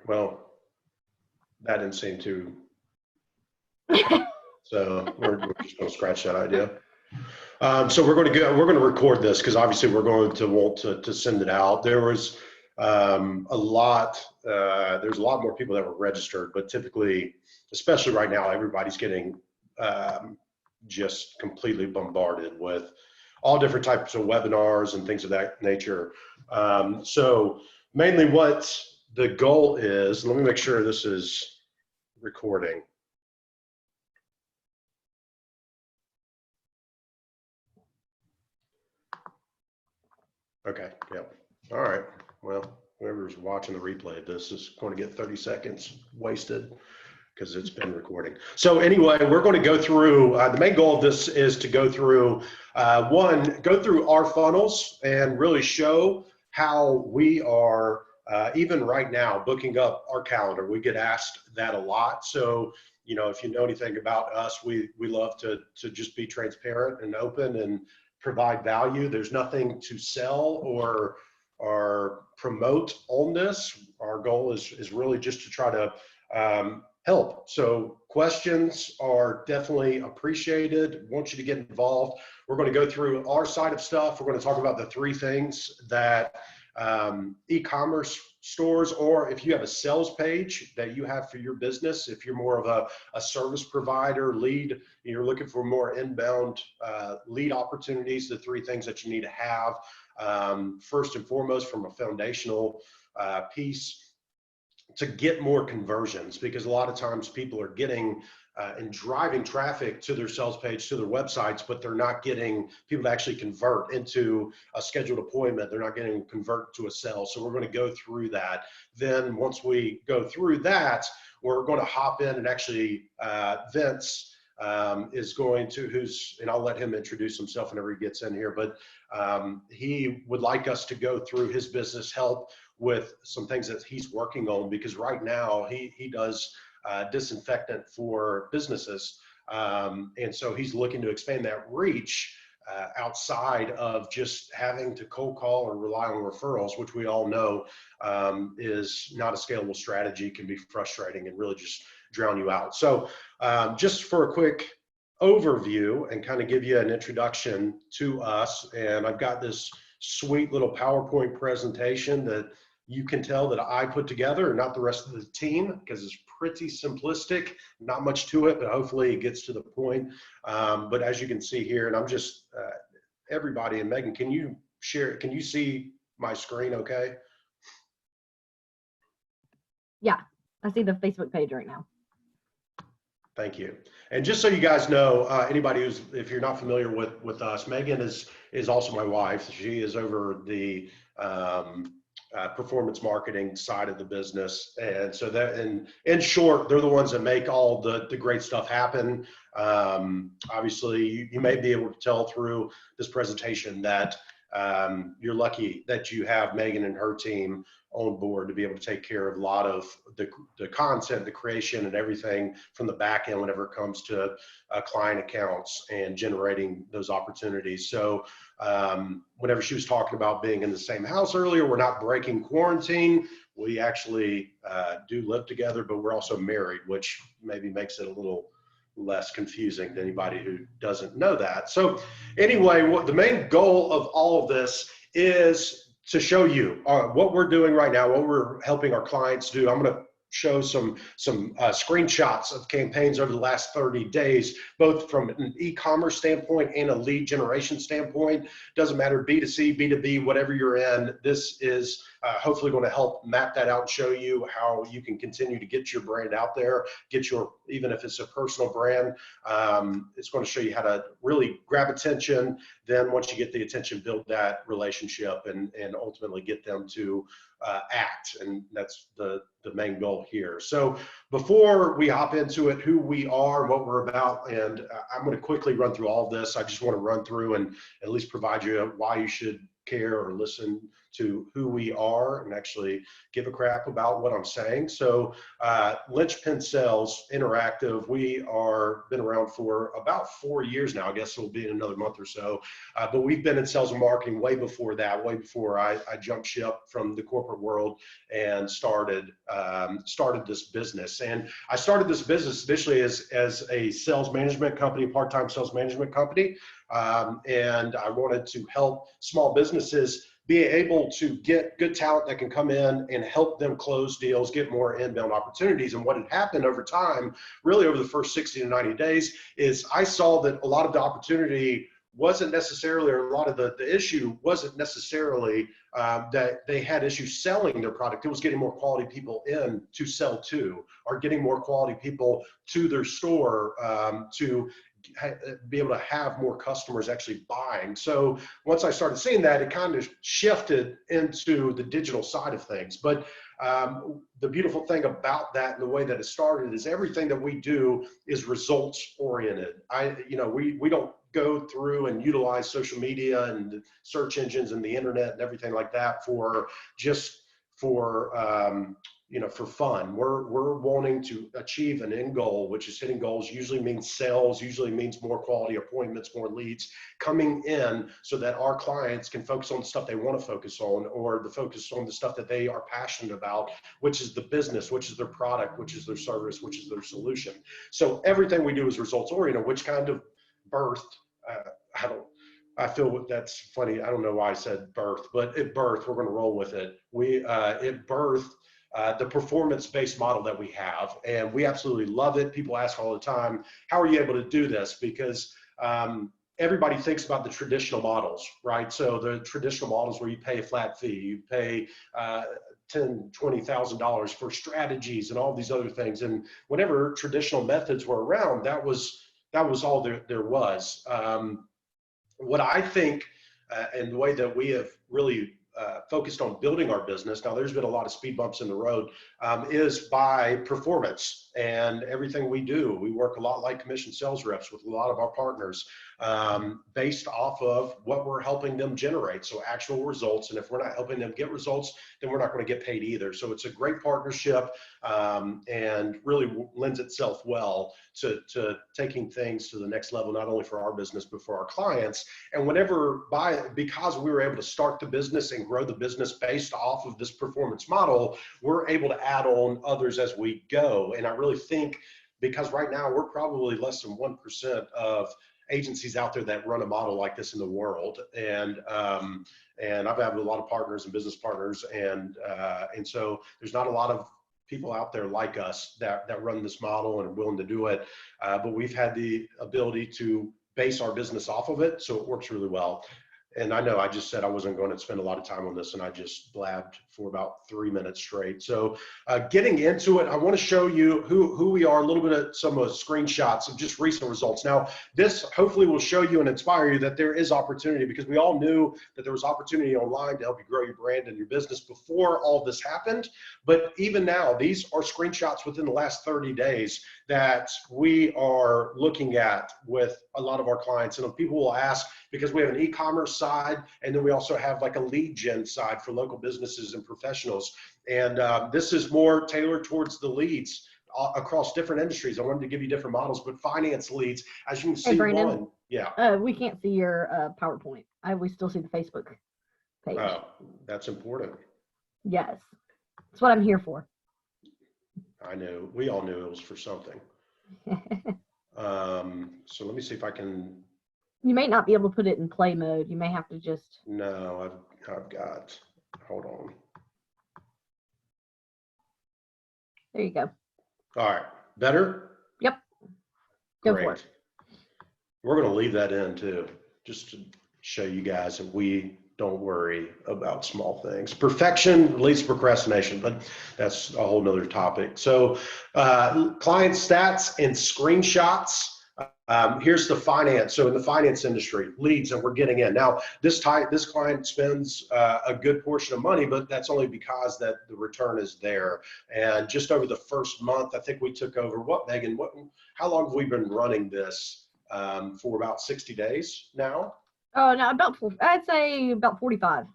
Well, that didn't seem too, so we're just going to scratch that idea. So we're going to record this because obviously we're going to want to send it out. There was there's a lot more people that were registered, but typically, especially right now, everybody's getting just completely bombarded with all different types of webinars and things of that nature. So mainly what the goal is, let me make sure this is recording. Okay, yep. All right, well, whoever's watching the replay of this is going to get 30 seconds wasted because it's been recording. So anyway, we're going to go through, the main goal of this is to go through, go through our funnels and really show how we are, even right now, booking up our calendar. We get asked that a lot. So, you know, if you know anything about us, we love to just be transparent and open and provide value. There's nothing to sell or promote on this. Our goal is really just to try to help. So questions are definitely appreciated. Want you to get involved. We're going to go through our side of stuff. We're going to talk about the 3 things that e-commerce stores, or if you have a sales page that you have for your business, if you're more of a service provider, lead, you're looking for more inbound lead opportunities, the 3 things that you need to have. First and foremost, from a foundational piece, to get more conversions, because a lot of times people are getting and driving traffic to their sales page, to their websites, but they're not getting people to actually convert into a scheduled appointment. They're not getting convert to a sale. So we're going to go through that. Then once we go through that, we're going to hop in and actually Vince is going to, and I'll let him introduce himself whenever he gets in here, but he would like us to go through his business, help with some things that he's working on, because right now he does disinfectant for businesses. And so he's looking to expand that reach outside of just having to cold call or rely on referrals, which we all know is not a scalable strategy, can be frustrating and really just drown you out. So just for a quick overview and kind of give you an introduction to us, and I've got this sweet little PowerPoint presentation that you can tell that I put together and not the rest of the team, because it's pretty simplistic, not much to it, but hopefully it gets to the point. But as you can see here, and I'm just, everybody, and Megan, can you share, can you see my screen okay? Yeah, I see the Facebook page right now. Thank you. And just so you guys know, anybody who's, if you're not familiar with us, Megan is also my wife. She is over the performance marketing side of the business. And so that, in short, they're the ones that make all the great stuff happen. Obviously, you may be able to tell through this presentation that you're lucky that you have Megan and her team on board to be able to take care of a lot of the content, the creation, and everything from the back end whenever it comes to client accounts and generating those opportunities. So whenever she was talking about being in the same house earlier, we're not breaking quarantine. We actually do live together, but we're also married, which maybe makes it a little less confusing to anybody who doesn't know that. So anyway, what the main goal of all of this is to show you what we're doing right now, what we're helping our clients do. I'm going to show some screenshots of campaigns over the last 30 days, both from an e-commerce standpoint and a lead generation standpoint. Doesn't matter, B2C, B2B, whatever you're in, this is hopefully going to help map that out and show you how you can continue to get your brand out there, get your, even if it's a personal brand, it's going to show you how to really grab attention. Then once you get the attention, build that relationship and ultimately get them to act. And that's the main goal here. So before we hop into it, who we are and what we're about, and I'm going to quickly run through all of this. I just want to run through and at least provide you why you should care or listen to who we are and actually give a crap about what I'm saying. So Linchpin Sales Interactive, we are been around for about 4 years now. I guess it'll be in another month or so. But we've been in sales and marketing way before that, way before I jumped ship from the corporate world and started this business. And I started this business initially as a sales management company, part-time sales management company. And I wanted to help small businesses be able to get good talent that can come in and help them close deals, get more inbound opportunities. And what had happened over time, really over the first 60 to 90 days, is I saw that a lot of the opportunity wasn't necessarily, or a lot of the issue wasn't necessarily that they had issues selling their product. It was getting more quality people in to sell to, or getting more quality people to their store to be able to have more customers actually buying. So once I started seeing that, it kind of shifted into the digital side of things. But the beautiful thing about that and the way that it started is everything that we do is results oriented. We don't go through and utilize social media and search engines and the internet and everything like that for fun. We're wanting to achieve an end goal, which is hitting goals. Usually means sales, usually means more quality appointments, more leads coming in, so that our clients can focus on the stuff they want to focus on, or the focus on the stuff that they are passionate about, which is the business, which is their product, which is their service, which is their solution. So everything we do is results oriented, which kind of birthed, I feel that's funny. I don't know why I said birth, but it birthed, we're going to roll with it. It birthed the performance-based model that we have, and we absolutely love it. People ask all the time, how are you able to do this? Because everybody thinks about the traditional models, right? So the traditional models where you pay a flat fee, you pay $10,000, $20,000 for strategies and all these other things. And whenever traditional methods were around, that was all there was. What I think, and the way that we have really focused on building our business, now there's been a lot of speed bumps in the road, is by performance. And everything we do, we work a lot like commission sales reps with a lot of our partners, based off of what we're helping them generate. So actual results. And if we're not helping them get results, then we're not going to get paid either. So it's a great partnership, and really lends itself well to taking things to the next level, not only for our business, but for our clients. And because we were able to start the business and grow the business based off of this performance model, we're able to add on others as we go. And I really think, because right now we're probably less than 1% of agencies out there that run a model like this in the world. And I've had a lot of partners and business partners, and so there's not a lot of people out there like us that run this model and are willing to do it. But we've had the ability to base our business off of it, so it works really well. And I know I just said I wasn't going to spend a lot of time on this, and I just blabbed for about 3 minutes straight. So getting into it, I want to show you who we are, a little bit of some screenshots of just recent results. Now, this hopefully will show you and inspire you that there is opportunity, because we all knew that there was opportunity online to help you grow your brand and your business before all this happened. But even now, these are screenshots within the last 30 days that we are looking at with a lot of our clients. And people will ask, because we have an e-commerce side, and then we also have like a lead gen side for local businesses and professionals. And this is more tailored towards the leads across different industries. I wanted to give you different models, but finance leads, as you can see, Brandon, yeah. We can't see your PowerPoint. We still see the Facebook page. Oh, that's important. Yes, that's what I'm here for. I know, we all knew it was for something. So let me see if I can. You may not be able to put it in play mode. You may have to just. No, I've got, hold on. There you go. All right, better? Yep. Go Great. for it. We're going to leave that in too, just to show you guys that we don't worry about small things. Perfection leads to procrastination, but that's a whole nother topic. So client stats and screenshots. Here's the finance. So in the finance industry, leads that we're getting in. Now, this client spends a good portion of money, but that's only because that the return is there. And just over the first month, I think we took over, Megan, how long have we been running this? For about 60 days now? Oh, no, I'd say about 45.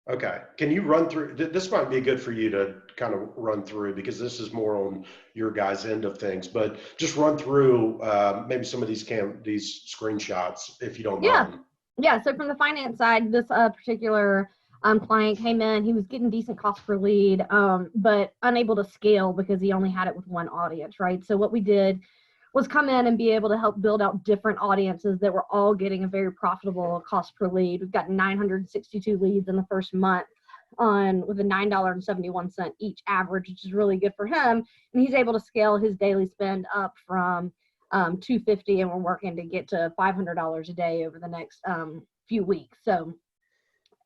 Okay. Can you run through, this might be good for you to kind of run through because this is more on your guys' end of things, but just run through maybe some of these screenshots if you don't Yeah. mind. Yeah. So from the finance side, this particular client came in, he was getting decent cost per lead, but unable to scale because he only had it with one audience, right? So what we did was come in and be able to help build out different audiences that were all getting a very profitable cost per lead. We've got 962 leads in the first month on with a $9.71 each average, which is really good for him. And he's able to scale his daily spend up from 250, and we're working to get to $500 a day over the next few weeks. So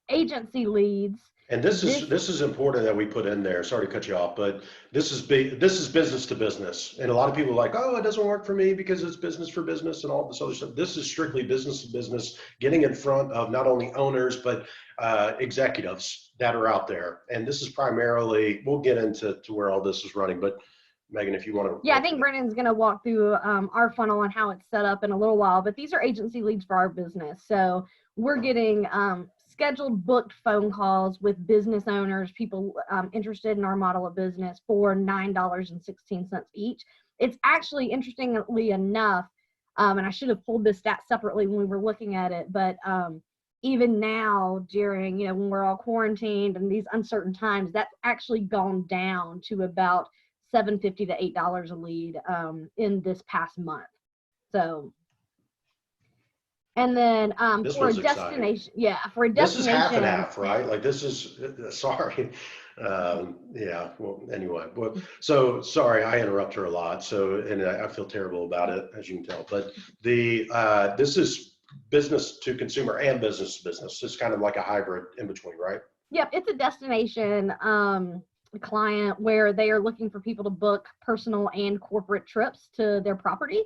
agency leads. And this is important that we put in there. Sorry to cut you off, but this is business to business. And a lot of people are like, oh, it doesn't work for me because it's business for business and all this other stuff. This is strictly business to business, getting in front of not only owners, but executives that are out there. And this is primarily, we'll get into where all this is running, but Megan, if you want to. Yeah, I think Brennan's going to walk through our funnel and how it's set up in a little while, but these are agency leads for our business. So we're getting scheduled booked phone calls with business owners, people interested in our model of business for $9.16 each. It's actually, interestingly enough, and I should have pulled this stat separately when we were looking at it, but even now during, when we're all quarantined and these uncertain times, that's actually gone down to about $7.50 to $8 a lead in this past month. So, and then for a destination, for a destination, this is half and half, right? Like this is sorry. Yeah. Well, anyway, so sorry, I interrupt her a lot. So, and I feel terrible about it, as you can tell. But this is business to consumer and business to business. It's kind of like a hybrid in between, right? Yep, it's a destination client where they are looking for people to book personal and corporate trips to their property.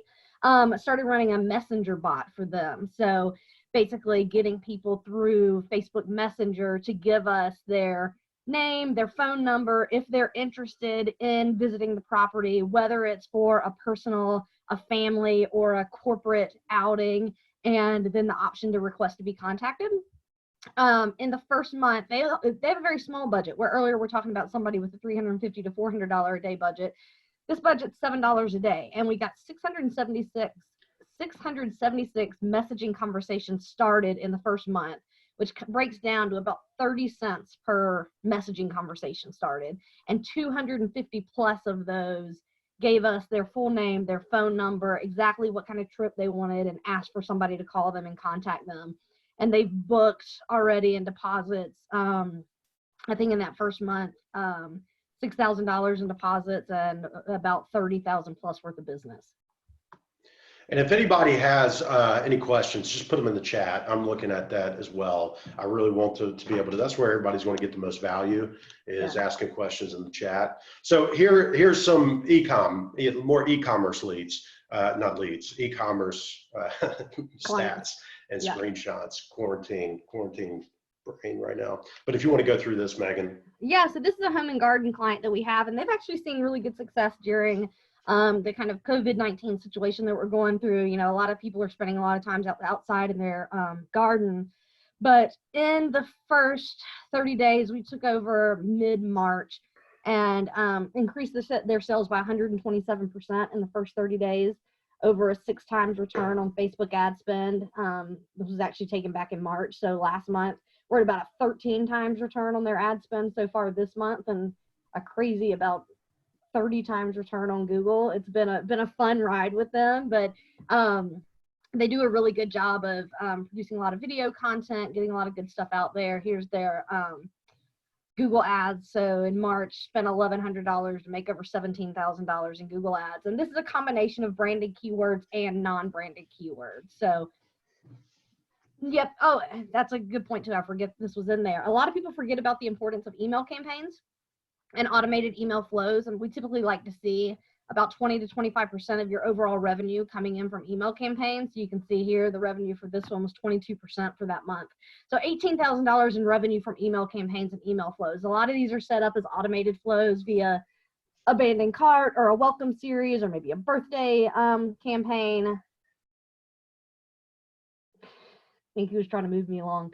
Started running a messenger bot for them. So basically getting people through Facebook Messenger to give us their name, their phone number, if they're interested in visiting the property, whether it's for a personal, a family, or a corporate outing, and then the option to request to be contacted. In the first month, they have a very small budget, where earlier we're talking about somebody with a $350 to $400 a day budget. This budget's $7 a day, and we got 676 messaging conversations started in the first month, which breaks down to about 30 cents per messaging conversation started, and 250 plus of those gave us their full name, their phone number, exactly what kind of trip they wanted, and asked for somebody to call them and contact them. And they've booked already in deposits, I think in that first month, $6,000 in deposits and about 30,000 plus worth of business. And if anybody has any questions, just put them in the chat. I'm looking at that as well. I really want to be able to, that's where everybody's going to get the most value, is asking questions in the chat. So here's some more e-commerce leads, not leads, e-commerce stats and screenshots, quarantine brain right now. But if you want to go through this, Megan. Yeah, so this is a home and garden client that we have, and they've actually seen really good success during the kind of COVID-19 situation that we're going through. A lot of people are spending a lot of time outside in their garden. But in the first 30 days, we took over mid-March and increased their sales by 127% in the first 30 days, over a 6 times return on Facebook ad spend. This was actually taken back in March. So last month, we're at about a 13 times return on their ad spend so far this month, and a crazy about 30 times return on Google. It's been a fun ride with them, but they do a really good job of producing a lot of video content, getting a lot of good stuff out there. Here's their Google ads. So in March, spent $1,100 to make over $17,000 in Google ads. And this is a combination of branded keywords and non-branded keywords. So yep. Oh, that's a good point too. I forget this was in there. A lot of people forget about the importance of email campaigns and automated email flows. And we typically like to see about 20 to 25% of your overall revenue coming in from email campaigns. You can see here the revenue for this one was 22% for that month. So $18,000 in revenue from email campaigns and email flows. A lot of these are set up as automated flows via abandoned cart or a welcome series or maybe a birthday campaign. I think he was trying to move me along.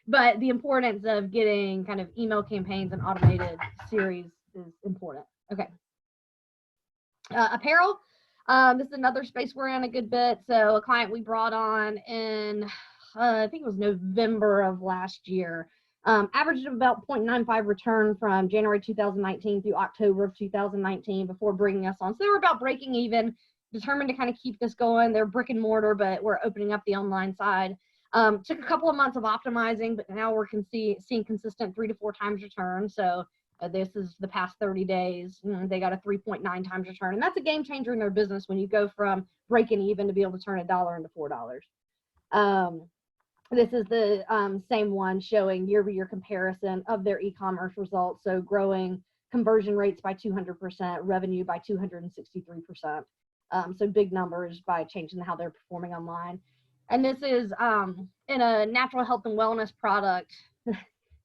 but the importance of getting kind of email campaigns and automated series is important. Okay. Apparel. This is another space we're in a good bit. So a client we brought on in, I think it was November of last year, averaged about 0.95 return from January 2019 through October of 2019 before bringing us on. So they were about breaking even, determined to kind of keep this going. They're brick and mortar, but we're opening up the online side. Took a couple of months of optimizing, but now we're seeing consistent 3 to 4 times return. So this is the past 30 days. They got a 3.9 times return. And that's a game changer in their business when you go from breaking even to be able to turn $1 into $4. This is the same one showing year-over-year comparison of their e-commerce results. So growing conversion rates by 200%, revenue by 263%. So big numbers by changing how they're performing online. And this is in a natural health and wellness product.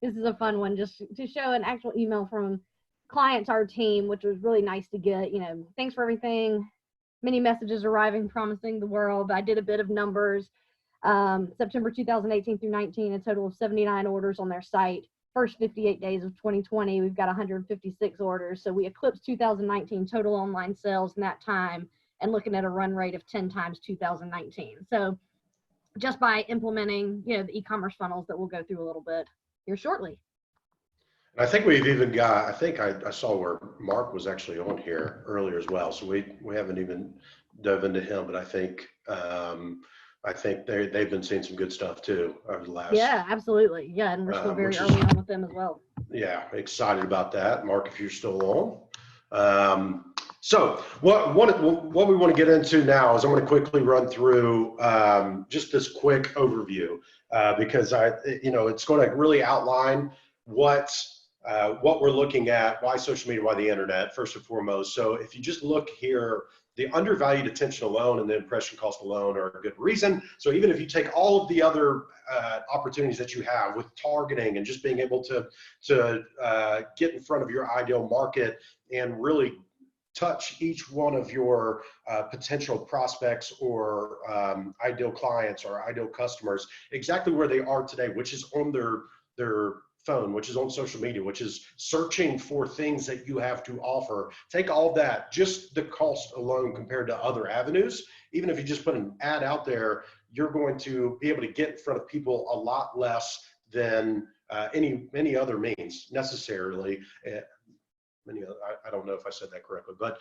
This is a fun one, just to show an actual email from client to our team, which was really nice to get. Thanks for everything. Many messages arriving, promising the world. I did a bit of numbers. September 2018 through 19, a total of 79 orders on their site. First 58 days of 2020, we've got 156 orders. So we eclipsed 2019 total online sales in that time, and looking at a run rate of 10 times 2019. So just by implementing, the e-commerce funnels that we'll go through a little bit here shortly. I think we've even got, I think I saw where Mark was actually on here earlier as well. So we haven't even dove into him, but I think they've been seeing some good stuff too over the last. Yeah, absolutely. Yeah, and we're still very early on with them as well. Yeah, excited about that. Mark, if you're still on. So what we want to get into now is I'm going to quickly run through just this quick overview because it's going to really outline what we're looking at, why social media, why the internet, first and foremost. So if you just look here, the undervalued attention alone and the impression cost alone are a good reason. So even if you take all of the other opportunities that you have with targeting and just being able to get in front of your ideal market and really touch each one of your potential prospects or ideal clients or ideal customers exactly where they are today, which is on their phone, which is on social media, which is searching for things that you have to offer. Take all that, just the cost alone compared to other avenues. Even if you just put an ad out there, you're going to be able to get in front of people a lot less than any other means necessarily. I don't know if I said that correctly, but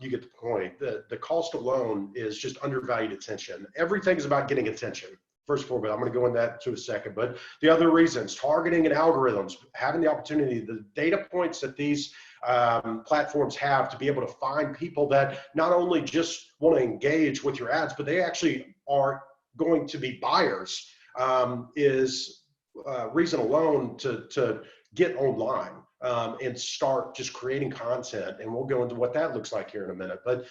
you get the point. The cost alone is just undervalued attention. Everything's about getting attention. First of all, but I'm going to go into that to a second. But the other reasons, targeting and algorithms, having the opportunity, the data points that these platforms have to be able to find people that not only just want to engage with your ads, but they actually are going to be buyers, is reason alone to get online. And start just creating content, and we'll go into what that looks like here in a minute. But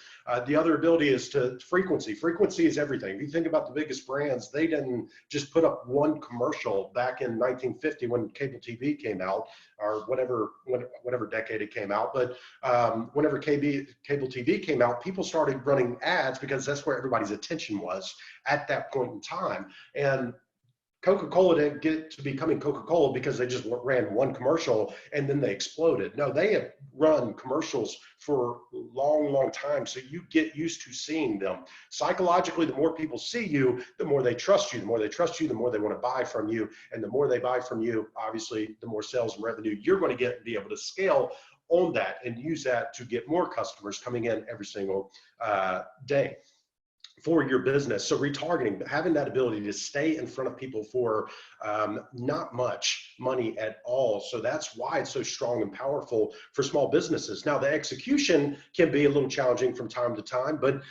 the other ability is to frequency. Frequency is everything. If you think about the biggest brands, they didn't just put up one commercial back in 1950 when cable TV came out, or whatever decade it came out. But whenever cable TV came out, people started running ads because that's where everybody's attention was at that point in time. And Coca-Cola didn't get to becoming Coca-Cola because they just ran one commercial and then they exploded. No, they have run commercials for a long, long time. So you get used to seeing them. Psychologically, the more people see you, the more they trust you. The more they trust you, the more they want to buy from you. And the more they buy from you, obviously, the more sales and revenue you're going to get and be able to scale on that and use that to get more customers coming in every single day for your business. So retargeting, having that ability to stay in front of people for not much money at all. So that's why it's so strong and powerful for small businesses. Now, the execution can be a little challenging from time to time, but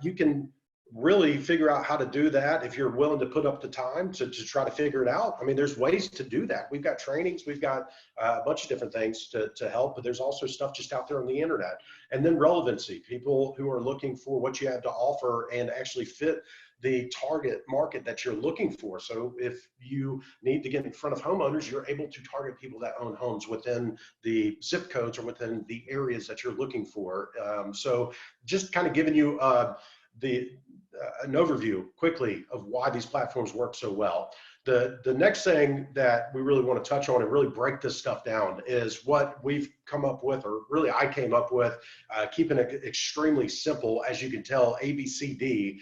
you can really figure out how to do that if you're willing to put up the time to try to figure it out. I mean, there's ways to do that. We've got trainings, we've got a bunch of different things to help, but there's also stuff just out there on the internet. And then relevancy, people who are looking for what you have to offer and actually fit the target market that you're looking for. So if you need to get in front of homeowners, you're able to target people that own homes within the zip codes or within the areas that you're looking for. So just kind of giving you an overview quickly of why these platforms work so well. The next thing that we really want to touch on and really break this stuff down is what we've come up with, or really I came up with, keeping it extremely simple, as you can tell, ABCD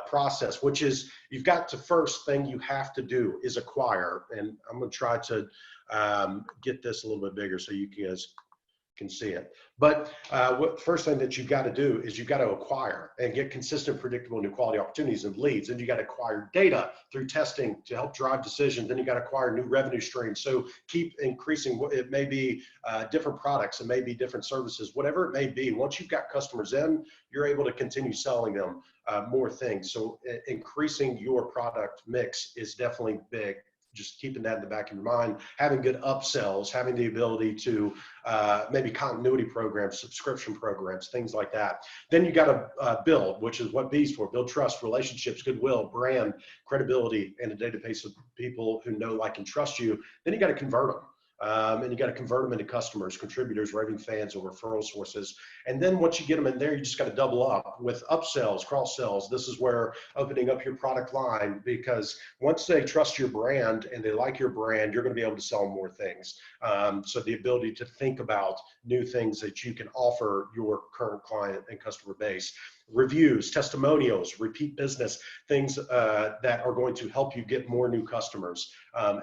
process, which is you've got to first thing you have to do is acquire. And I'm going to try to get this a little bit bigger so you guys can see it. But what first thing that you've got to do is you've got to acquire and get consistent, predictable, new quality opportunities and leads. And you got to acquire data through testing to help drive decisions. Then you got to acquire new revenue streams. So keep increasing. It may be different products, it may be different services, whatever it may be. Once you've got customers in, you're able to continue selling them more things. So increasing your product mix is definitely big. Just keeping that in the back of your mind, having good upsells, having the ability to maybe continuity programs, subscription programs, things like that. Then you got to build, which is what B's for: build trust, relationships, goodwill, brand, credibility, and a database of people who know, like, and trust you. Then you got to convert them. And you got to convert them into customers, contributors, raving fans, or referral sources. And then once you get them in there, you just got to double up with upsells, cross sells. This is where opening up your product line, because once they trust your brand and they like your brand, you're going to be able to sell more things. So the ability to think about new things that you can offer your current client and customer base. Reviews, testimonials, repeat business, things that are going to help you get more new customers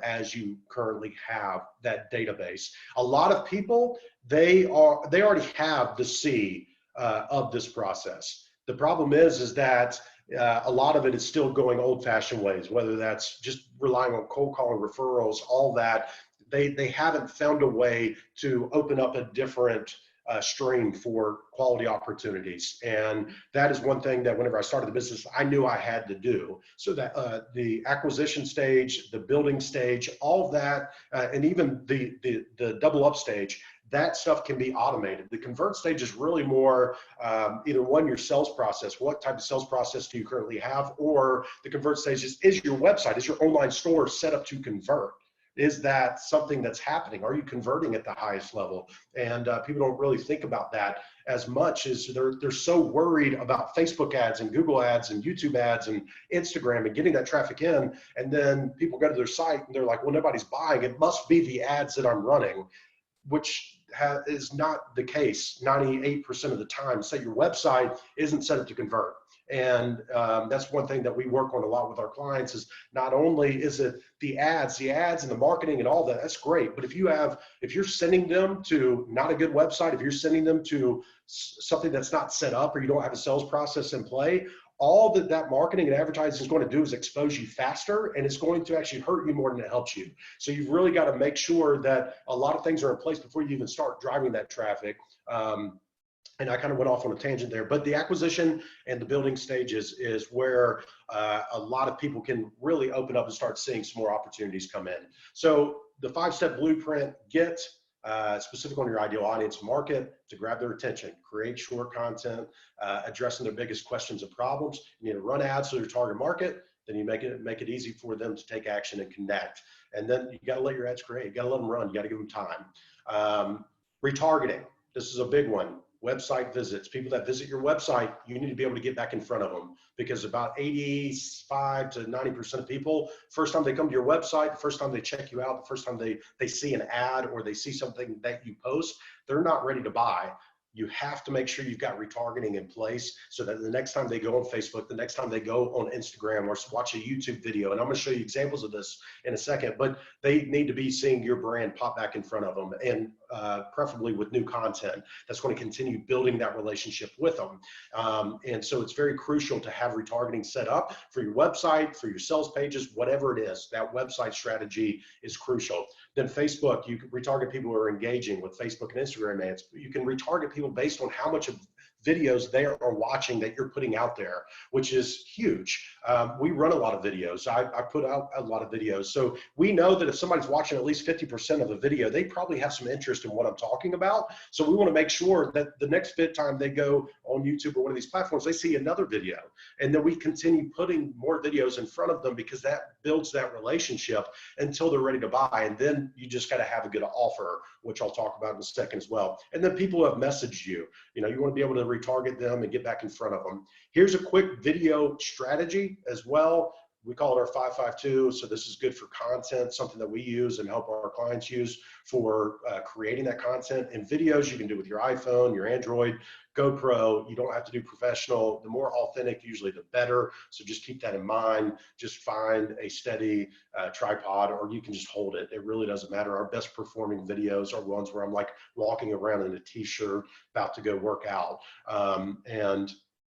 as you currently have that database. A lot of people, they already have the C of this process. The problem is that a lot of it is still going old-fashioned ways, whether that's just relying on cold calling, referrals, all that. They haven't found a way to open up a different stream for quality opportunities. And that is one thing that whenever I started the business, I knew I had to do. So that the acquisition stage, the building stage, all of that, and even the double up stage, that stuff can be automated. The convert stage is really more either one, your sales process, what type of sales process do you currently have, or the convert stage is your website, is your online store set up to convert? Is that something that's happening? Are you converting at the highest level? And people don't really think about that as much as they're so worried about Facebook ads and Google ads and YouTube ads and Instagram and getting that traffic in. And then people go to their site and they're like, well, nobody's buying. It must be the ads that I'm running, which is not the case 98% of the time. Say your website isn't set up to convert. And that's one thing that we work on a lot with our clients, is not only is it the ads and the marketing and all that, that's great. But if you're sending them to not a good website, if you're sending them to something that's not set up, or you don't have a sales process in play, all that marketing and advertising is going to do is expose you faster, and it's going to actually hurt you more than it helps you. So you've really got to make sure that a lot of things are in place before you even start driving that traffic. And I kind of went off on a tangent there, but the acquisition and the building stages is where a lot of people can really open up and start seeing some more opportunities come in. So the 5-step blueprint: get specific on your ideal audience, market to grab their attention, create short content, addressing their biggest questions and problems. You need to run ads to your target market. Then you make it easy for them to take action and connect. And then you got to let your ads create. You got to let them run. You got to give them time. Retargeting. This is a big one. Website visits. People that visit your website, you need to be able to get back in front of them, because about 85 to 90% of people, first time they come to your website, the first time they check you out, the first time they see an ad or they see something that you post, they're not ready to buy. You have to make sure you've got retargeting in place so that the next time they go on Facebook, the next time they go on Instagram or watch a YouTube video, and I'm going to show you examples of this in a second, but they need to be seeing your brand pop back in front of them, and preferably with new content that's going to continue building that relationship with them. And so it's very crucial to have retargeting set up for your website, for your sales pages, whatever it is. That website strategy is crucial. Then Facebook, you can retarget people who are engaging with Facebook and Instagram ads. You can retarget people based on how much of videos they are watching that you're putting out there, which is huge. We run a lot of videos. I put out a lot of videos. So we know that if somebody's watching at least 50% of a video, they probably have some interest in what I'm talking about. So we want to make sure that the next time they go on YouTube or one of these platforms, they see another video. And then we continue putting more videos in front of them, because that builds that relationship until they're ready to buy. And then you just got to have a good offer, which I'll talk about in a second as well. And then people who have messaged you, you want to be able to retarget them and get back in front of them. Here's a quick video strategy as well. We call it our 552. So this is good for content, something that we use and help our clients use for creating that content. And videos you can do with your iPhone, your Android, GoPro. You don't have to do professional. The more authentic, usually the better. So just keep that in mind. Just find a steady tripod, or you can just hold it. It really doesn't matter. Our best performing videos are ones where I'm like walking around in a t-shirt about to go work out. And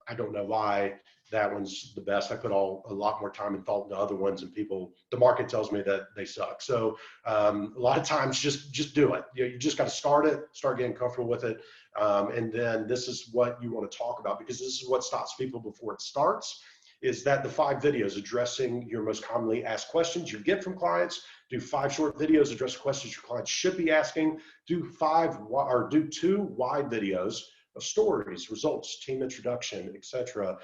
I don't know why that one's the best. I put a lot more time and thought into other ones, and the market tells me that they suck. So a lot of times just do it. You just got to start getting comfortable with it. And then this is what you want to talk about, because this is what stops people before it starts, is that the 5 videos addressing your most commonly asked questions you get from clients. Do 5 short videos address questions your clients should be asking. Do 2 wide videos of stories, results, team introduction, etc.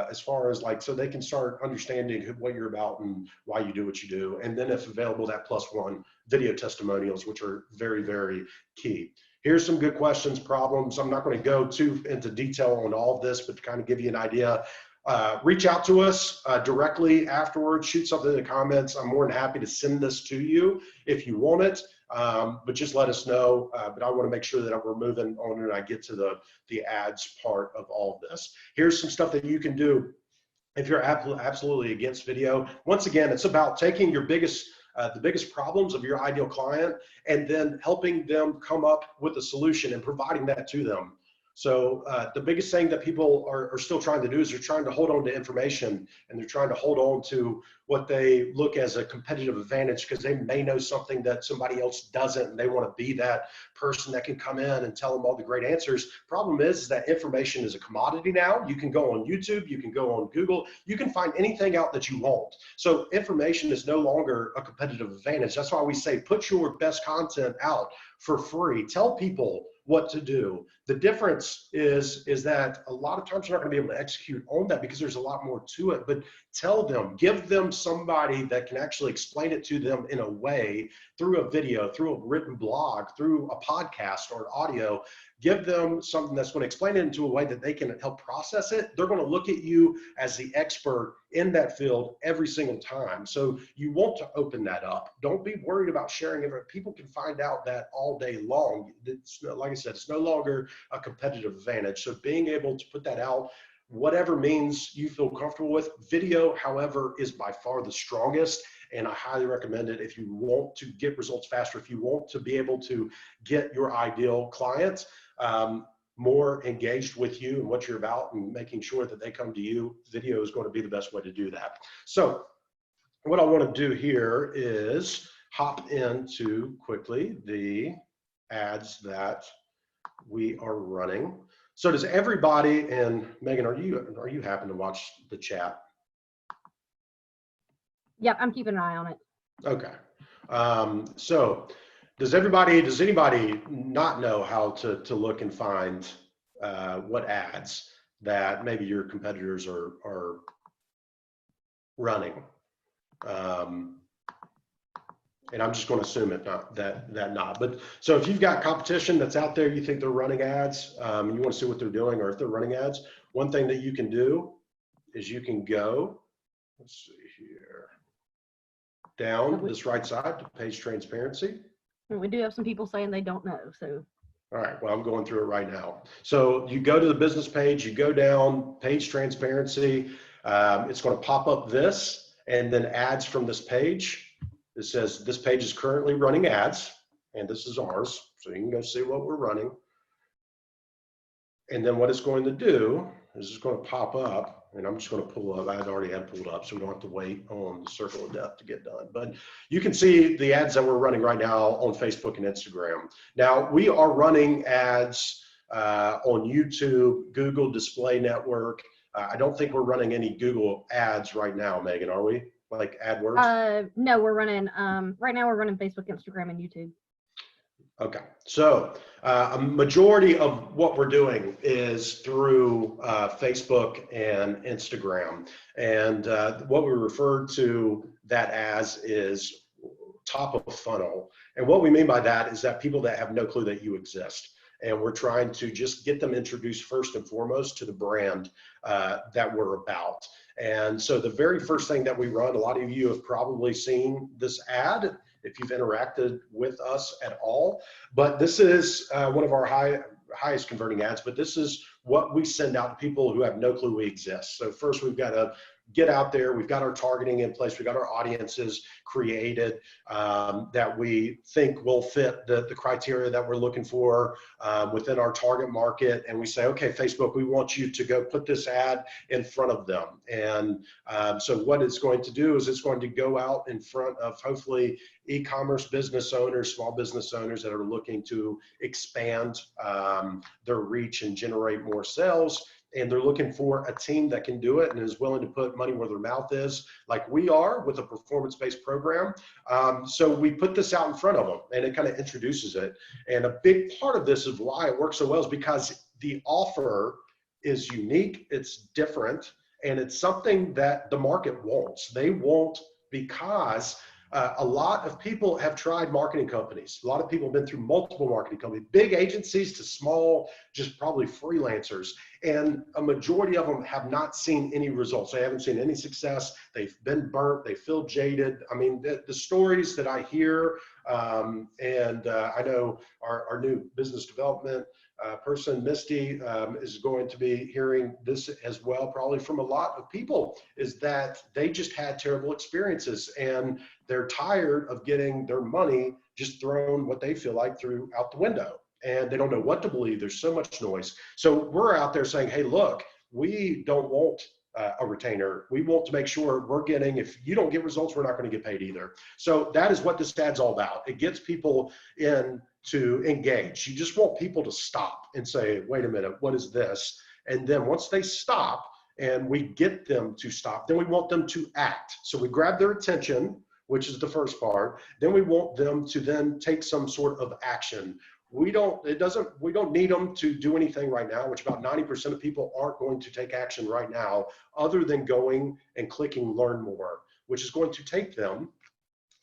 As far as like, so they can start understanding what you're about and why you do what you do. And then if available, that +1 video testimonials, which are very, very key. Here's some good questions, problems. I'm not going to go too into detail on all of this, but to kind of give you an idea, reach out to us directly afterwards, shoot something in the comments. I'm more than happy to send this to you if you want it. But just let us know. But I want to make sure that we're moving on and I get to the ads part of all of this. Here's some stuff that you can do if you're absolutely against video. Once again, it's about taking your the biggest problems of your ideal client and then helping them come up with a solution and providing that to them. So the biggest thing that people are still trying to do is they're trying to hold on to information, and they're trying to hold on to what they look as a competitive advantage because they may know something that somebody else doesn't, and they want to be that person that can come in and tell them all the great answers. Problem is that information is a commodity now. You can go on YouTube, you can go on Google, you can find anything out that you want. So information is no longer a competitive advantage. That's why we say put your best content out for free. Tell people what to do. The difference is that a lot of times you're not going to be able to execute on that because there's a lot more to it, but tell them, give them somebody that can actually explain it to them in a way, through a video, through a written blog, through a podcast or audio. Give them something that's going to explain it into a way that they can help process it. They're going to look at you as the expert in that field every single time. So you want to open that up. Don't be worried about sharing it. People can find out that all day long. It's, like I said, it's no longer a competitive advantage. So being able to put that out, whatever means you feel comfortable with. Video, however, is by far the strongest, and I highly recommend it if you want to get results faster, if you want to be able to get your ideal client more engaged with you and what you're about and making sure that they come to you. Video is going to be the best way to do that. So what I want to do here is hop into quickly the ads that we are running. So does everybody, and Megan, are you happen to watch the chat? Yep, I'm keeping an eye on it. Okay. So does anybody not know how to look and find what ads that maybe your competitors are running? And I'm just going to assume it not. But so if you've got competition that's out there, you think they're running ads, and you want to see what they're doing, or if they're running ads, one thing that you can do is you can go, let's see here, down this right side to page transparency. And we do have some people saying they don't know, so. All right, well, I'm going through it right now. So you go to the business page, you go down, page transparency, it's going to pop up this, and then ads from this page. It says this page is currently running ads, and this is ours, so you can go see what we're running. And then what it's going to do is it's going to pop up, and I'm just going to pull up. I already had pulled up, so we don't have to wait on the circle of death to get done. But you can see the ads that we're running right now on Facebook and Instagram. Now, we are running ads on YouTube, Google Display Network. I don't think we're running any Google ads right now, Megan, are we? Like AdWords? No, we're running, right now we're running Facebook, Instagram, and YouTube. Okay. So a majority of what we're doing is through Facebook and Instagram. And what we refer to that as is top of funnel. And what we mean by that is that people that have no clue that you exist. And we're trying to just get them introduced first and foremost to the brand that we're about. And so the very first thing that we run, a lot of you have probably seen this ad if you've interacted with us at all, but this is one of our highest converting ads, but this is what we send out to people who have no clue we exist. So first we've got to get out there. We've got our targeting in place. We've got our audiences created that we think will fit the criteria that we're looking for within our target market. And we say, okay, Facebook, we want you to go put this ad in front of them. And so what it's going to do is it's going to go out in front of hopefully e-commerce business owners, small business owners that are looking to expand their reach and generate more sales. And they're looking for a team that can do it and is willing to put money where their mouth is, like we are with a performance-based program. So we put this out in front of them, and it kind of introduces it. And a big part of this is why it works so well is because the offer is unique, it's different, and it's something that the market wants. They want because a lot of people have tried marketing companies. A lot of people have been through multiple marketing companies, big agencies to small, just probably freelancers. And a majority of them have not seen any results. They haven't seen any success. They've been burnt. They feel jaded. I mean, the stories that I hear, and I know our new business development person, Misty, is going to be hearing this as well, probably from a lot of people, is that they just had terrible experiences and they're tired of getting their money just thrown what they feel like through out the window. And they don't know what to believe. There's so much noise. So we're out there saying, hey, look, we don't want a retainer. We want to make sure we're getting, if you don't get results, we're not going to get paid either. So that is what this ad's all about. It gets people in to engage. You just want people to stop and say, wait a minute, what is this? And then once they stop and we get them to stop, then we want them to act. So we grab their attention, which is the first part. Then we want them to then take some sort of action. We don't need them to do anything right now, which about 90% of people aren't going to take action right now, other than going and clicking learn more, which is going to take them.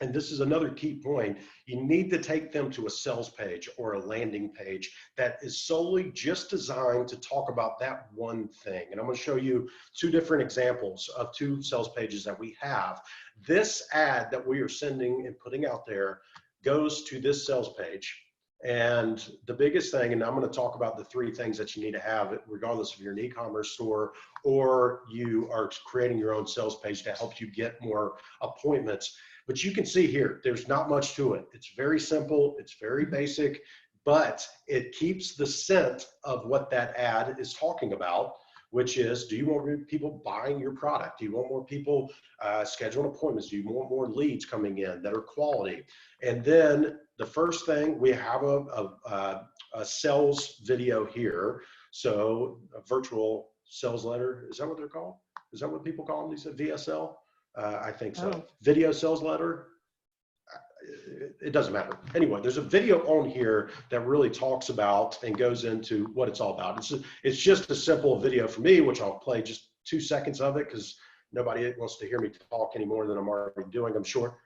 And this is another key point. You need to take them to a sales page or a landing page that is solely just designed to talk about that one thing. And I'm going to show you two different examples of two sales pages that we have. This ad that we are sending and putting out there goes to this sales page. And the biggest thing, and I'm going to talk about the three things that you need to have, regardless if you're an e-commerce store or you are creating your own sales page to help you get more appointments. But you can see here, there's not much to it. It's very simple. It's very basic, but it keeps the scent of what that ad is talking about, which is, do you want people buying your product? Do you want more people scheduling appointments? Do you want more leads coming in that are quality? And then the first thing, we have a sales video here. So a virtual sales letter, is that what they're called? Is that what people call them? These VSL? I think so. Oh. Video sales letter. It doesn't matter. Anyway, there's a video on here that really talks about and goes into what it's all about. It's just a simple video for me, which I'll play just 2 seconds of it because nobody wants to hear me talk any more than I'm already doing, I'm sure.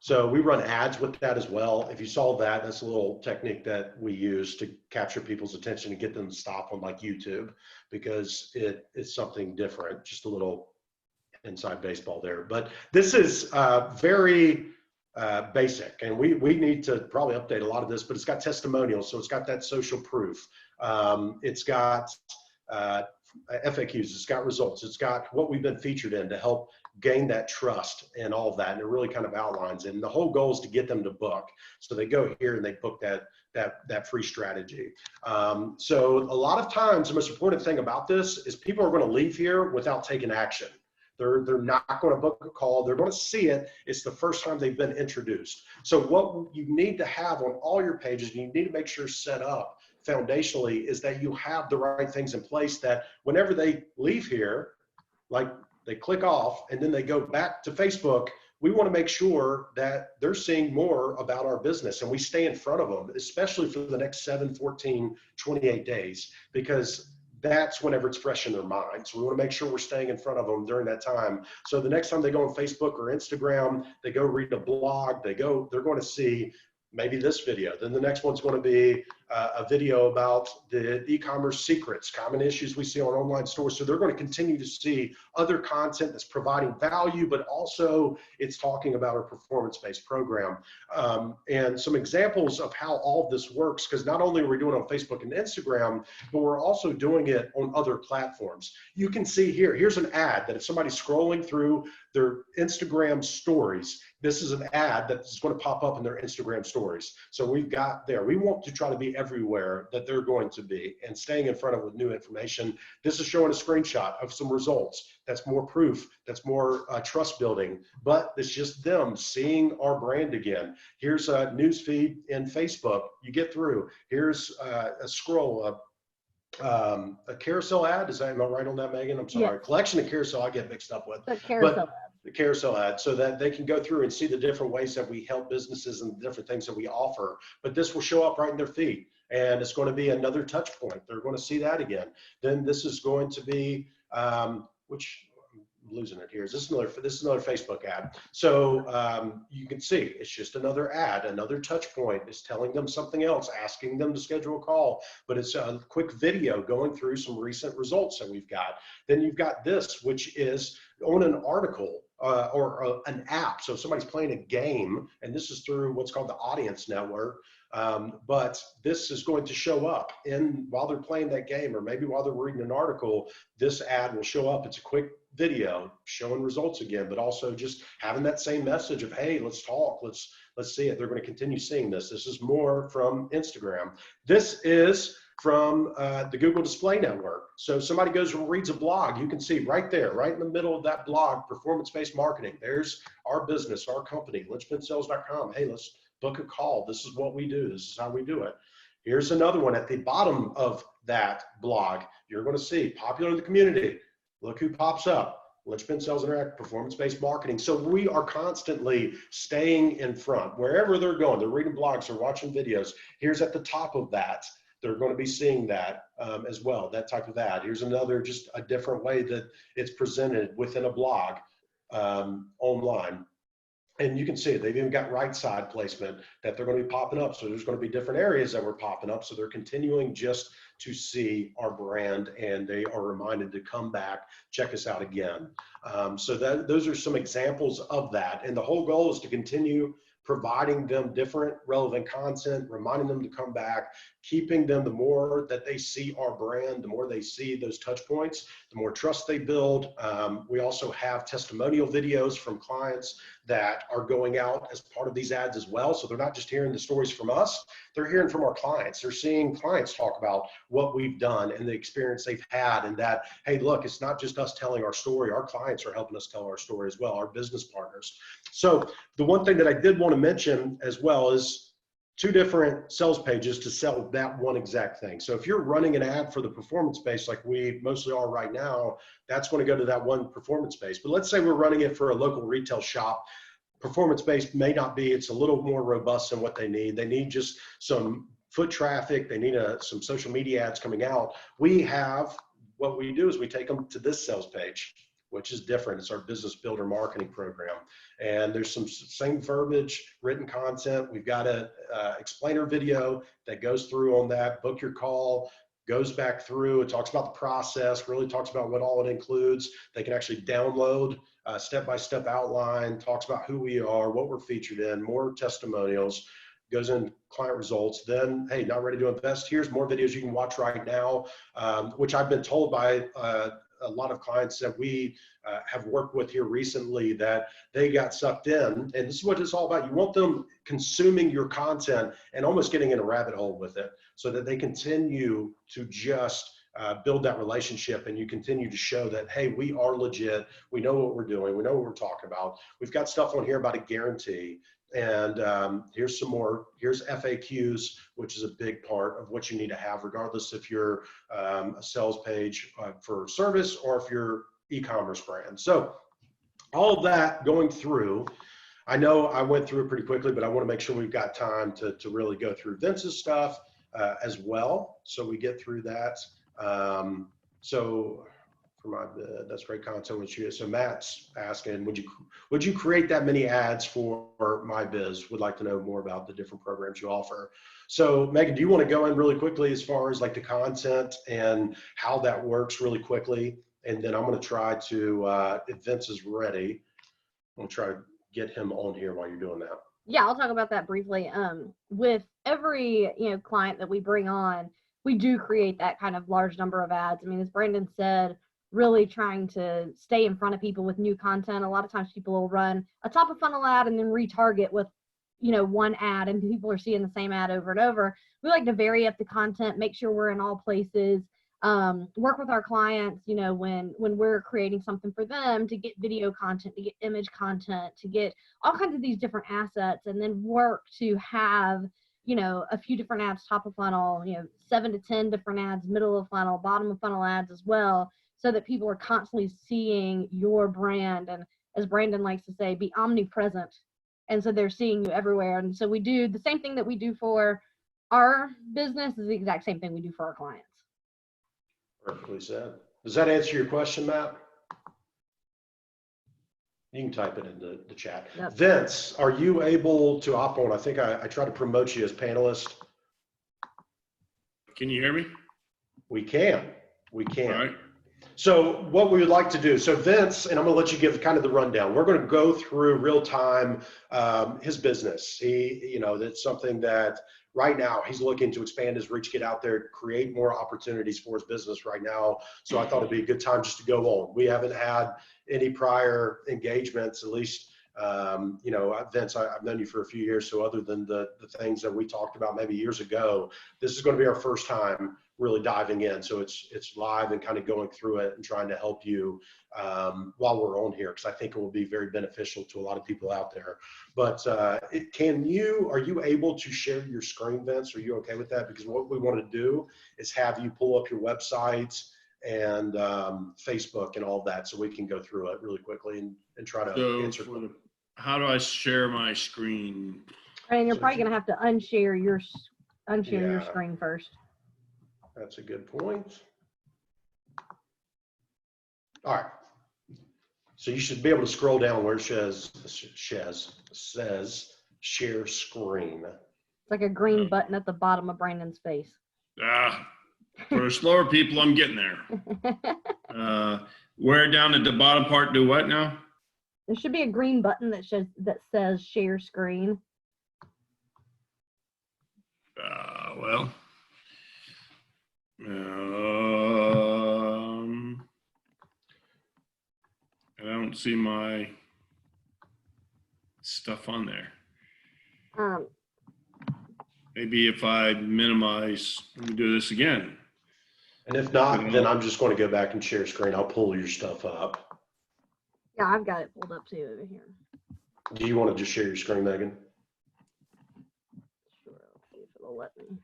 So we run ads with that as well. If you saw that, that's a little technique that we use to capture people's attention and get them to stop on like YouTube, because it's something different, just a little inside baseball there. But this is very basic, and we need to probably update a lot of this, but it's got testimonials, so it's got that social proof. It's got FAQs, it's got results, it's got what we've been featured in to help gain that trust and all of that, and it really kind of outlines it. And the whole goal is to get them to book. So they go here and they book that free strategy. So a lot of times, the most important thing about this is people are going to leave here without taking action. They're not going to book a call. They're going to see it. It's the first time they've been introduced. So what you need to have on all your pages, and you need to make sure set up foundationally, is that you have the right things in place that whenever they leave here, like they click off and then they go back to Facebook, we want to make sure that they're seeing more about our business and we stay in front of them, especially for the next 7, 14, 28 days, because that's whenever it's fresh in their mind. So we want to make sure we're staying in front of them during that time. So the next time they go on Facebook or Instagram, they go read a blog, they're going to see maybe this video. Then the next one's going to be a video about the e-commerce secrets, common issues we see on online stores. So they're going to continue to see other content that's providing value, but also it's talking about our performance-based program. And some examples of how all of this works, because not only are we doing it on Facebook and Instagram, but we're also doing it on other platforms. You can see here, here's an ad that if somebody's scrolling through their Instagram stories, this is an ad that's going to pop up in their Instagram stories. So we've got there. We want to try to be everywhere that they're going to be and staying in front of with new information. This is showing a screenshot of some results. That's more proof. That's more trust building. But it's just them seeing our brand again. Here's a news feed in Facebook. You get through. Here's a scroll, a carousel ad. Am I right on that, Megan? I'm sorry. Yeah. Collection of carousel I get mixed up with. The carousel ad. The carousel ad, so that they can go through and see the different ways that we help businesses and the different things that we offer. But this will show up right in their feed, and it's going to be another touch point. They're going to see that again. Then this is going to be, which I'm losing it here. This is another Facebook ad. So you can see it's just another ad, another touch point. It's telling them something else, asking them to schedule a call, but it's a quick video going through some recent results that we've got. Then you've got this, which is on an article or an app. So if somebody's playing a game, and this is through what's called the Audience Network, but this is going to show up while they're playing that game, or maybe while they're reading an article, this ad will show up. It's a quick video showing results again, but also just having that same message of, hey, let's talk, let's see it. They're going to continue seeing this. This is more from Instagram. This is from the Google Display Network. So somebody goes and reads a blog, you can see right there, right in the middle of that blog, performance-based marketing. There's our business, our company, lynchpinsales.com. Hey, let's book a call. This is what we do. This is how we do it. Here's another one at the bottom of that blog. You're going to see popular in the community. Look who pops up. Lynchpin Sales Interact, performance-based marketing. So we are constantly staying in front. Wherever they're going, they're reading blogs, they're watching videos. Here's at the top of that. They're going to be seeing that as well, that type of ad. Here's another, just a different way that it's presented within a blog online. And you can see it. They've even got right side placement that they're going to be popping up. So there's going to be different areas that we're popping up. So they're continuing just to see our brand, and they are reminded to come back, check us out again. So those are some examples of that. And the whole goal is to continue providing them different relevant content, reminding them to come back, keeping them, the more that they see our brand, the more they see those touch points, the more trust they build. We also have testimonial videos from clients that are going out as part of these ads as well. So they're not just hearing the stories from us, they're hearing from our clients. They're seeing clients talk about what we've done and the experience they've had, and that, hey, look, it's not just us telling our story. Our clients are helping us tell our story as well, our business partners. So the one thing that I did want to mention as well is 2 different sales pages to sell that one exact thing. So if you're running an ad for the performance base, like we mostly are right now, that's going to go to that one performance base. But let's say we're running it for a local retail shop. Performance based may not be, it's a little more robust than what they need. They need just some foot traffic. They need some social media ads coming out. What we do is we take them to this sales page, which is different. It's our business builder marketing program. And there's some same verbiage, written content. We've got a explainer video that goes through on that. Book your call, goes back through. It talks about the process, really talks about what all it includes. They can actually download a step-by-step outline, talks about who we are, what we're featured in, more testimonials, goes in client results. Then, hey, not ready to invest? Here's more videos you can watch right now, which I've been told by a lot of clients that we have worked with here recently, that they got sucked in. And this is what it's all about. You want them consuming your content and almost getting in a rabbit hole with it, so that they continue to just build that relationship, and you continue to show that, hey, we are legit. We know what we're doing. We know what we're talking about. We've got stuff on here about a guarantee. And here's some more. Here's FAQs, which is a big part of what you need to have, regardless if you're a sales page for service or if you're e-commerce brand. So all of that going through, I know I went through it pretty quickly, but I want to make sure we've got time to really go through Vince's stuff as well. So we get through that. So for my bid. That's great content with you. So Matt's asking, would you create that many ads for My Biz? Would like to know more about the different programs you offer. So Megan, do you want to go in really quickly as far as like the content and how that works really quickly? And then I'm going to try to, if Vince is ready, I'm going to try to get him on here while you're doing that. Yeah, I'll talk about that briefly. With every client that we bring on, we do create that kind of large number of ads. I mean, as Brandon said, really trying to stay in front of people with new content. A lot of times people will run a top of funnel ad and then retarget with one ad, and people are seeing the same ad over and over. We like to vary up the content, make sure we're in all places, work with our clients, when we're creating something for them, to get video content, to get image content, to get all kinds of these different assets, and then work to have a few different ads, top of funnel, 7 to 10 different ads, middle of funnel, bottom of funnel ads as well, so that people are constantly seeing your brand, and as Brandon likes to say, be omnipresent. And so they're seeing you everywhere. And so we do the same thing that we do for our business is the exact same thing we do for our clients. Perfectly said. Does that answer your question, Matt? You can type it in the chat. Yep. Vince, are you able to hop on? I think I tried to promote you as panelist. Can you hear me? We can. We can. All right. So what we would like to do, so Vince, and I'm going to let you give kind of the rundown. We're going to go through real time his business. That's something that right now he's looking to expand his reach, get out there, create more opportunities for his business right now. So I thought it'd be a good time just to go on. We haven't had any prior engagements, at least, Vince, I've known you for a few years. So other than the things that we talked about maybe years ago, this is going to be our first time really diving in. So it's live and kind of going through it and trying to help you while we're on here, because I think it will be very beneficial to a lot of people out there. But are you able to share your screen, Vince? Are you okay with that? Because what we want to do is have you pull up your websites and Facebook and all that, so we can go through it really quickly and try to answer. How do I share my screen? And you're probably going to have to unshare your screen first. That's a good point. All right. So you should be able to scroll down where it says share screen. It's like a green button at the bottom of Brandon's face. For the slower people, I'm getting there. Where down at the bottom part do what now? There should be a green button that says share screen. Well. I don't see my stuff on there. Maybe if I minimize, let me do this again. And if not, then I'm just going to go back and share screen. I'll pull your stuff up. Yeah, I've got it pulled up too over here. Do you want to just share your screen, Megan? Sure, I'll see if it'll let me.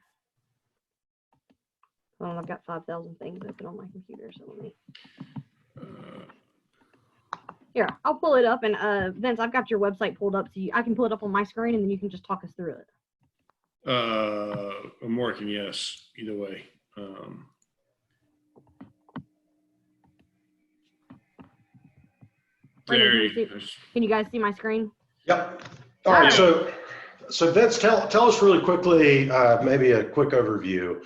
Well, I've got 5,000 things open on my computer, so let me. Here, I'll pull it up, and Vince, I've got your website pulled up, so I can pull it up on my screen, and then you can just talk us through it. I'm working, yes, either way. Can you guys see my screen? Yep. All right. So Vince, tell us really quickly, maybe a quick overview,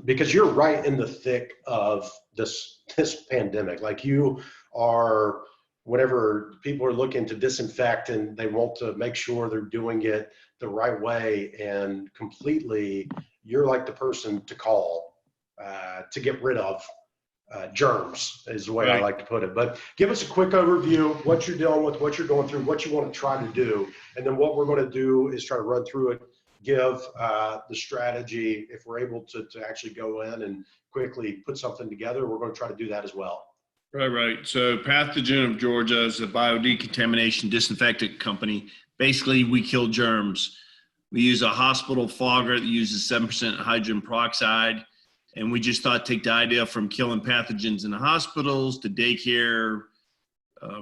because you're right in the thick of this pandemic. Like you are, whenever people are looking to disinfect and they want to make sure they're doing it the right way and completely, you're like the person to call to get rid of germs, is the way I like to put it. But give us a quick overview, what you're dealing with, what you're going through, what you want to try to do. And then what we're going to do is try to run through it, give the strategy. If we're able to actually go in and quickly put something together, we're going to try to do that as well. Right. So Pathogen of Georgia is a biodecontamination disinfectant company. Basically, we kill germs. We use a hospital fogger that uses 7% hydrogen peroxide. And we just thought, take the idea from killing pathogens in the hospitals to daycare,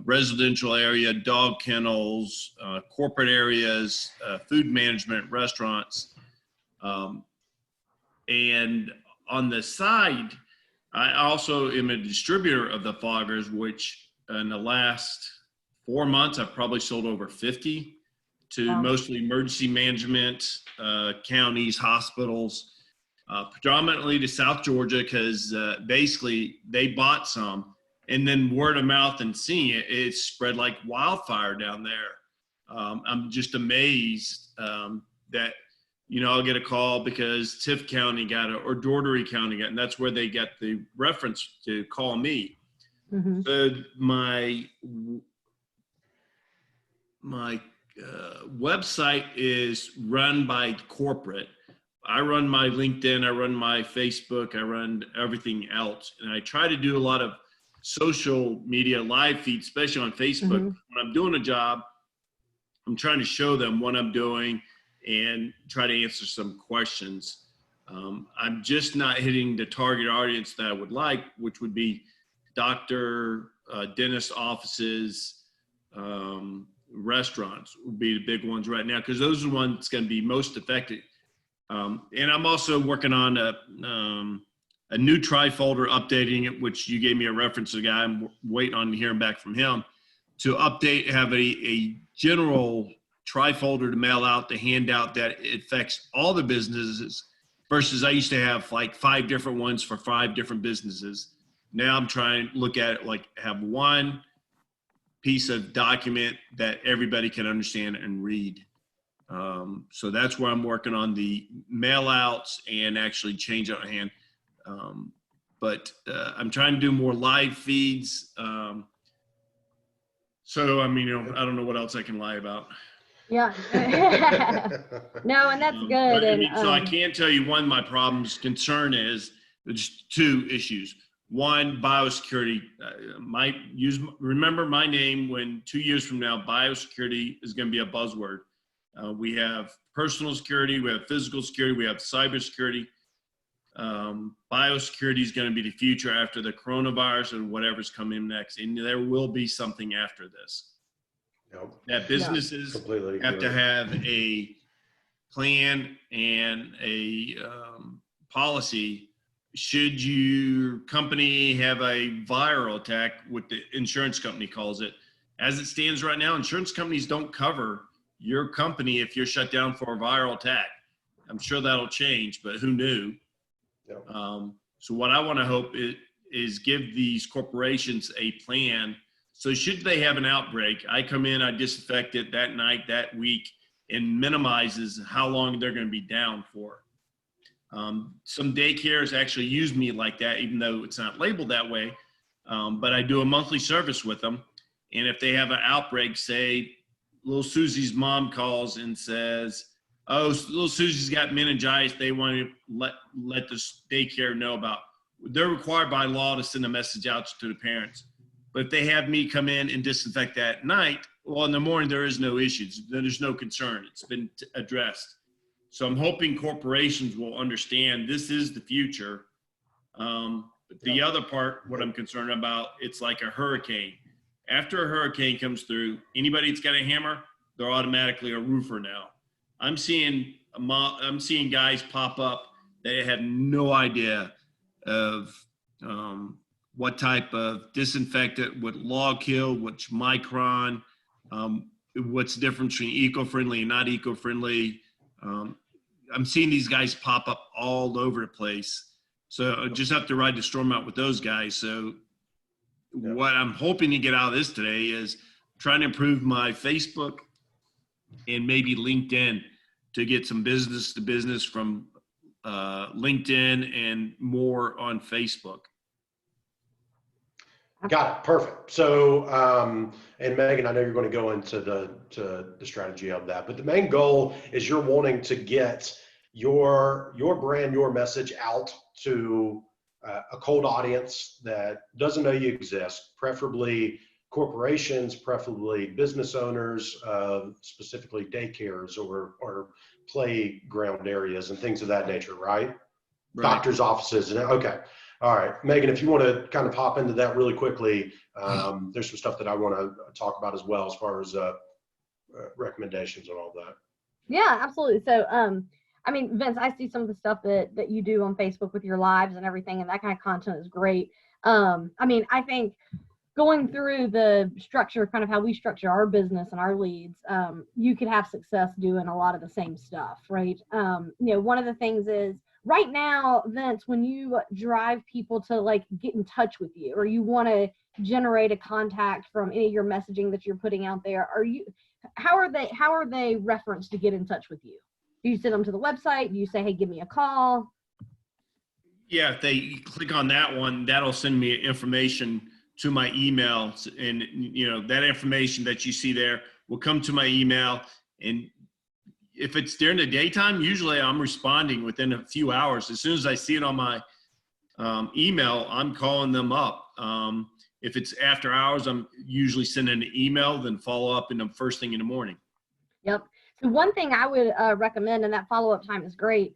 residential area, dog kennels, corporate areas, food management, restaurants. And on the side, I also am a distributor of the foggers, which in the last 4 months, I've probably sold over 50 to Wow. mostly emergency management, counties, hospitals, predominantly to South Georgia, because basically they bought some, and then word of mouth and seeing it, it spread like wildfire down there. I'm just amazed that, I'll get a call because Tift County got it or Dougherty County got it, and that's where they get the reference to call me. Mm-hmm. So my website is run by corporate. I run my LinkedIn, I run my Facebook, I run everything else. And I try to do a lot of social media live feeds, especially on Facebook. Mm-hmm. When I'm doing a job, I'm trying to show them what I'm doing and try to answer some questions. I'm just not hitting the target audience that I would like, which would be doctor, dentist offices, restaurants would be the big ones right now, because those are the ones that's going to be most effective. And I'm also working on a new trifolder, updating it, which you gave me a reference to the guy. I'm waiting on hearing back from him to update, have a general trifolder to mail out, the handout that affects all the businesses, versus I used to have like 5 different ones for 5 different businesses. Now I'm trying to look at it like have one piece of document that everybody can understand and read. So that's where I'm working on the mail outs and actually change out hand. But I'm trying to do more live feeds. So, I mean, I don't know what else I can lie about. Yeah. No, and that's good. So I can't tell you one, my concern is there's 2 issues. One, biosecurity. Remember my name when 2 years from now, biosecurity is going to be a buzzword. We have personal security, we have physical security, we have cybersecurity. Biosecurity is going to be the future after the coronavirus and whatever's coming next. And there will be something after this. Yep. That businesses Completely have to agree. have a plan and a policy. Should your company have a viral attack, what the insurance company calls it, as it stands right now, insurance companies don't cover your company if you're shut down for a viral attack. I'm sure that'll change, but who knew? Yep. So what I want to hope is give these corporations a plan. So should they have an outbreak, I come in, I disinfect it that night, that week, and minimizes how long they're going to be down for. Some daycares actually use me like that, even though it's not labeled that way. But I do a monthly service with them. And if they have an outbreak, say little Susie's mom calls and says, oh, little Susie's got meningitis, they want to let the daycare know about. They're required by law to send a message out to the parents. But if they have me come in and disinfect that night, well, in the morning, there is no issues. There's no concern. It's been addressed. So I'm hoping corporations will understand this is the future. But the other part, what I'm concerned about, it's like a hurricane. After a hurricane comes through, anybody that's got a hammer, they're automatically a roofer now. I'm seeing guys pop up that have no idea of what type of disinfectant, what log kill, which micron, what's the difference between eco-friendly and not eco-friendly. I'm seeing these guys pop up all over the place. So I just have to ride the storm out with those guys. So what I'm hoping to get out of this today is trying to improve my Facebook and maybe LinkedIn to get some business to business from LinkedIn and more on Facebook. Got it. Perfect. So, and Megan, I know you're going to go into the strategy of that, but the main goal is you're wanting to get your brand, your message out to a cold audience that doesn't know you exist, preferably corporations, preferably business owners, specifically daycares or playground areas and things of that nature, right? Doctors' offices. Okay. All right, Megan, if you want to kind of hop into that really quickly, there's some stuff that I want to talk about as well as far as recommendations and all that. Yeah, absolutely. So I mean, Vince, I see some of the stuff that you do on Facebook with your lives and everything, and that kind of content is great. I mean, I think going through the structure, kind of how we structure our business and our leads, you could have success doing a lot of the same stuff, right? One of the things is right now, Vince, when you drive people to like get in touch with you, or you want to generate a contact from any of your messaging that you're putting out there, how are they referenced to get in touch with you? Do you send them to the website? Do you say, hey, give me a call? Yeah, if they click on that one, that'll send me information to my email, and that information that you see there will come to my email. And if it's during the daytime, usually I'm responding within a few hours. As soon as I see it on my email, I'm calling them up. If it's after hours, I'm usually sending an email, then follow up in the first thing in the morning. Yep. So one thing I would recommend, and that follow-up time is great.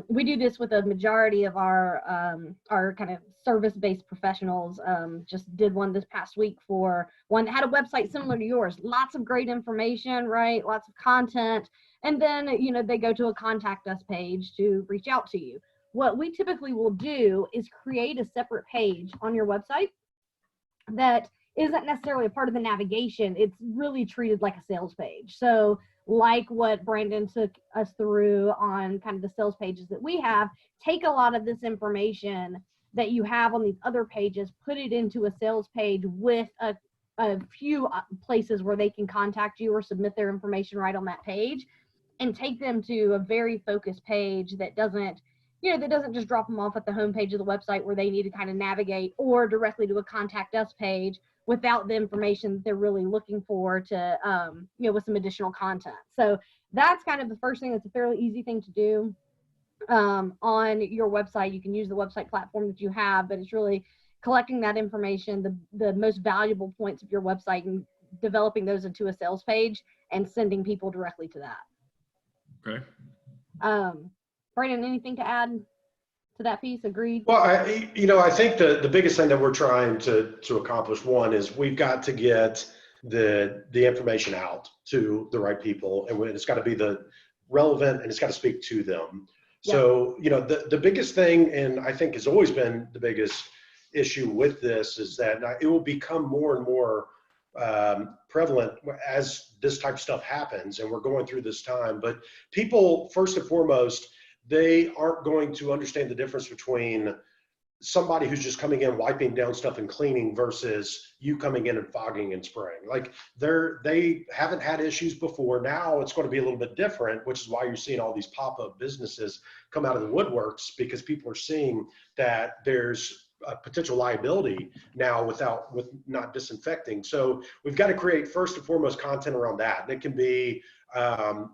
We do this with a majority of our kind of service-based professionals. Just did one this past week for one that had a website similar to yours. Lots of great information, right? Lots of content. And then, they go to a contact us page to reach out to you. What we typically will do is create a separate page on your website that isn't necessarily a part of the navigation. It's really treated like a sales page. So like what Brandon took us through on kind of the sales pages that we have, take a lot of this information that you have on these other pages, put it into a sales page with a few places where they can contact you or submit their information right on that page, and take them to a very focused page that doesn't just drop them off at the homepage of the website where they need to kind of navigate, or directly to a contact us page without the information that they're really looking for to, with some additional content. So that's kind of the first thing. That's a fairly easy thing to do on your website. You can use the website platform that you have, but it's really collecting that information, the most valuable points of your website, and developing those into a sales page and sending people directly to that. Okay. Brandon, anything to add to that piece? Agreed? Well, I think the biggest thing that we're trying to accomplish, one, is we've got to get the information out to the right people, and it's got to be the relevant, and it's got to speak to them. Yep. So, the biggest thing, and I think has always been the biggest issue with this, is that it will become more and more prevalent as this type of stuff happens, and we're going through this time. But people, first and foremost, they aren't going to understand the difference between somebody who's just coming in, wiping down stuff and cleaning, versus you coming in and fogging and spraying. Like they haven't had issues before. Now it's going to be a little bit different, which is why you're seeing all these pop-up businesses come out of the woodworks, because people are seeing that there's a potential liability now with not disinfecting. So we've got to create, first and foremost, content around that. And it can be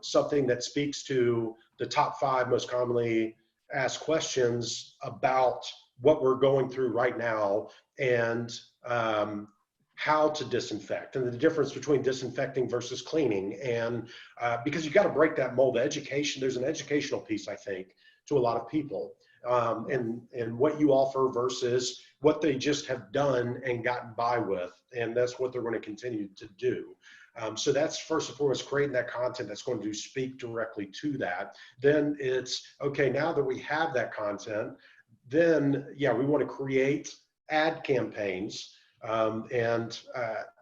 something that speaks to the top 5 most commonly asked questions about what we're going through right now, and how to disinfect, and the difference between disinfecting versus cleaning. And because you've got to break that mold. Education, there's an educational piece, I think, to a lot of people, and what you offer versus what they just have done and gotten by with. And that's what they're going to continue to do. So that's first and foremost, creating that content that's going to speak directly to that. Then it's, okay, now that we have that content, then we want to create ad campaigns. And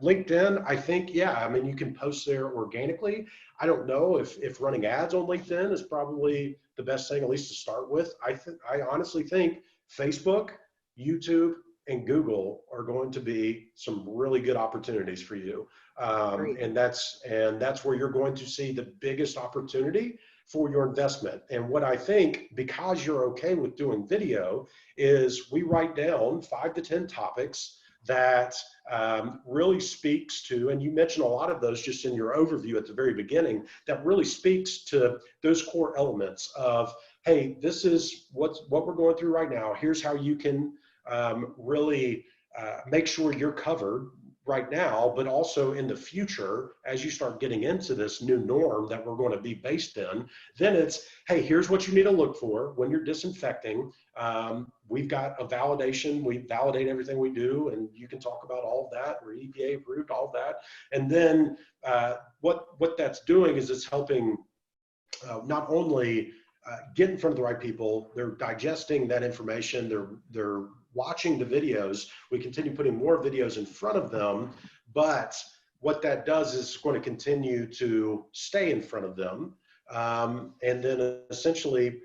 LinkedIn, I think, you can post there organically. I don't know if running ads on LinkedIn is probably the best thing, at least to start with. I honestly think Facebook, YouTube, and Google are going to be some really good opportunities for you. And that's where you're going to see the biggest opportunity for your investment. And what I think, because you're okay with doing video, is we write down 5 to 10 topics that really speaks to, and you mentioned a lot of those just in your overview at the very beginning, that really speaks to those core elements of, hey, this is what we're going through right now. Here's how you can really make sure you're covered right now, but also in the future, as you start getting into this new norm that we're going to be based in. Then it's, hey, here's what you need to look for when you're disinfecting. We've got a validation. We validate everything we do, and you can talk about all of that. We're EPA approved, all of that. And then what that's doing is it's helping not only get in front of the right people. They're digesting that information. They're watching the videos. We continue putting more videos in front of them, but what that does is going to continue to stay in front of them, and then essentially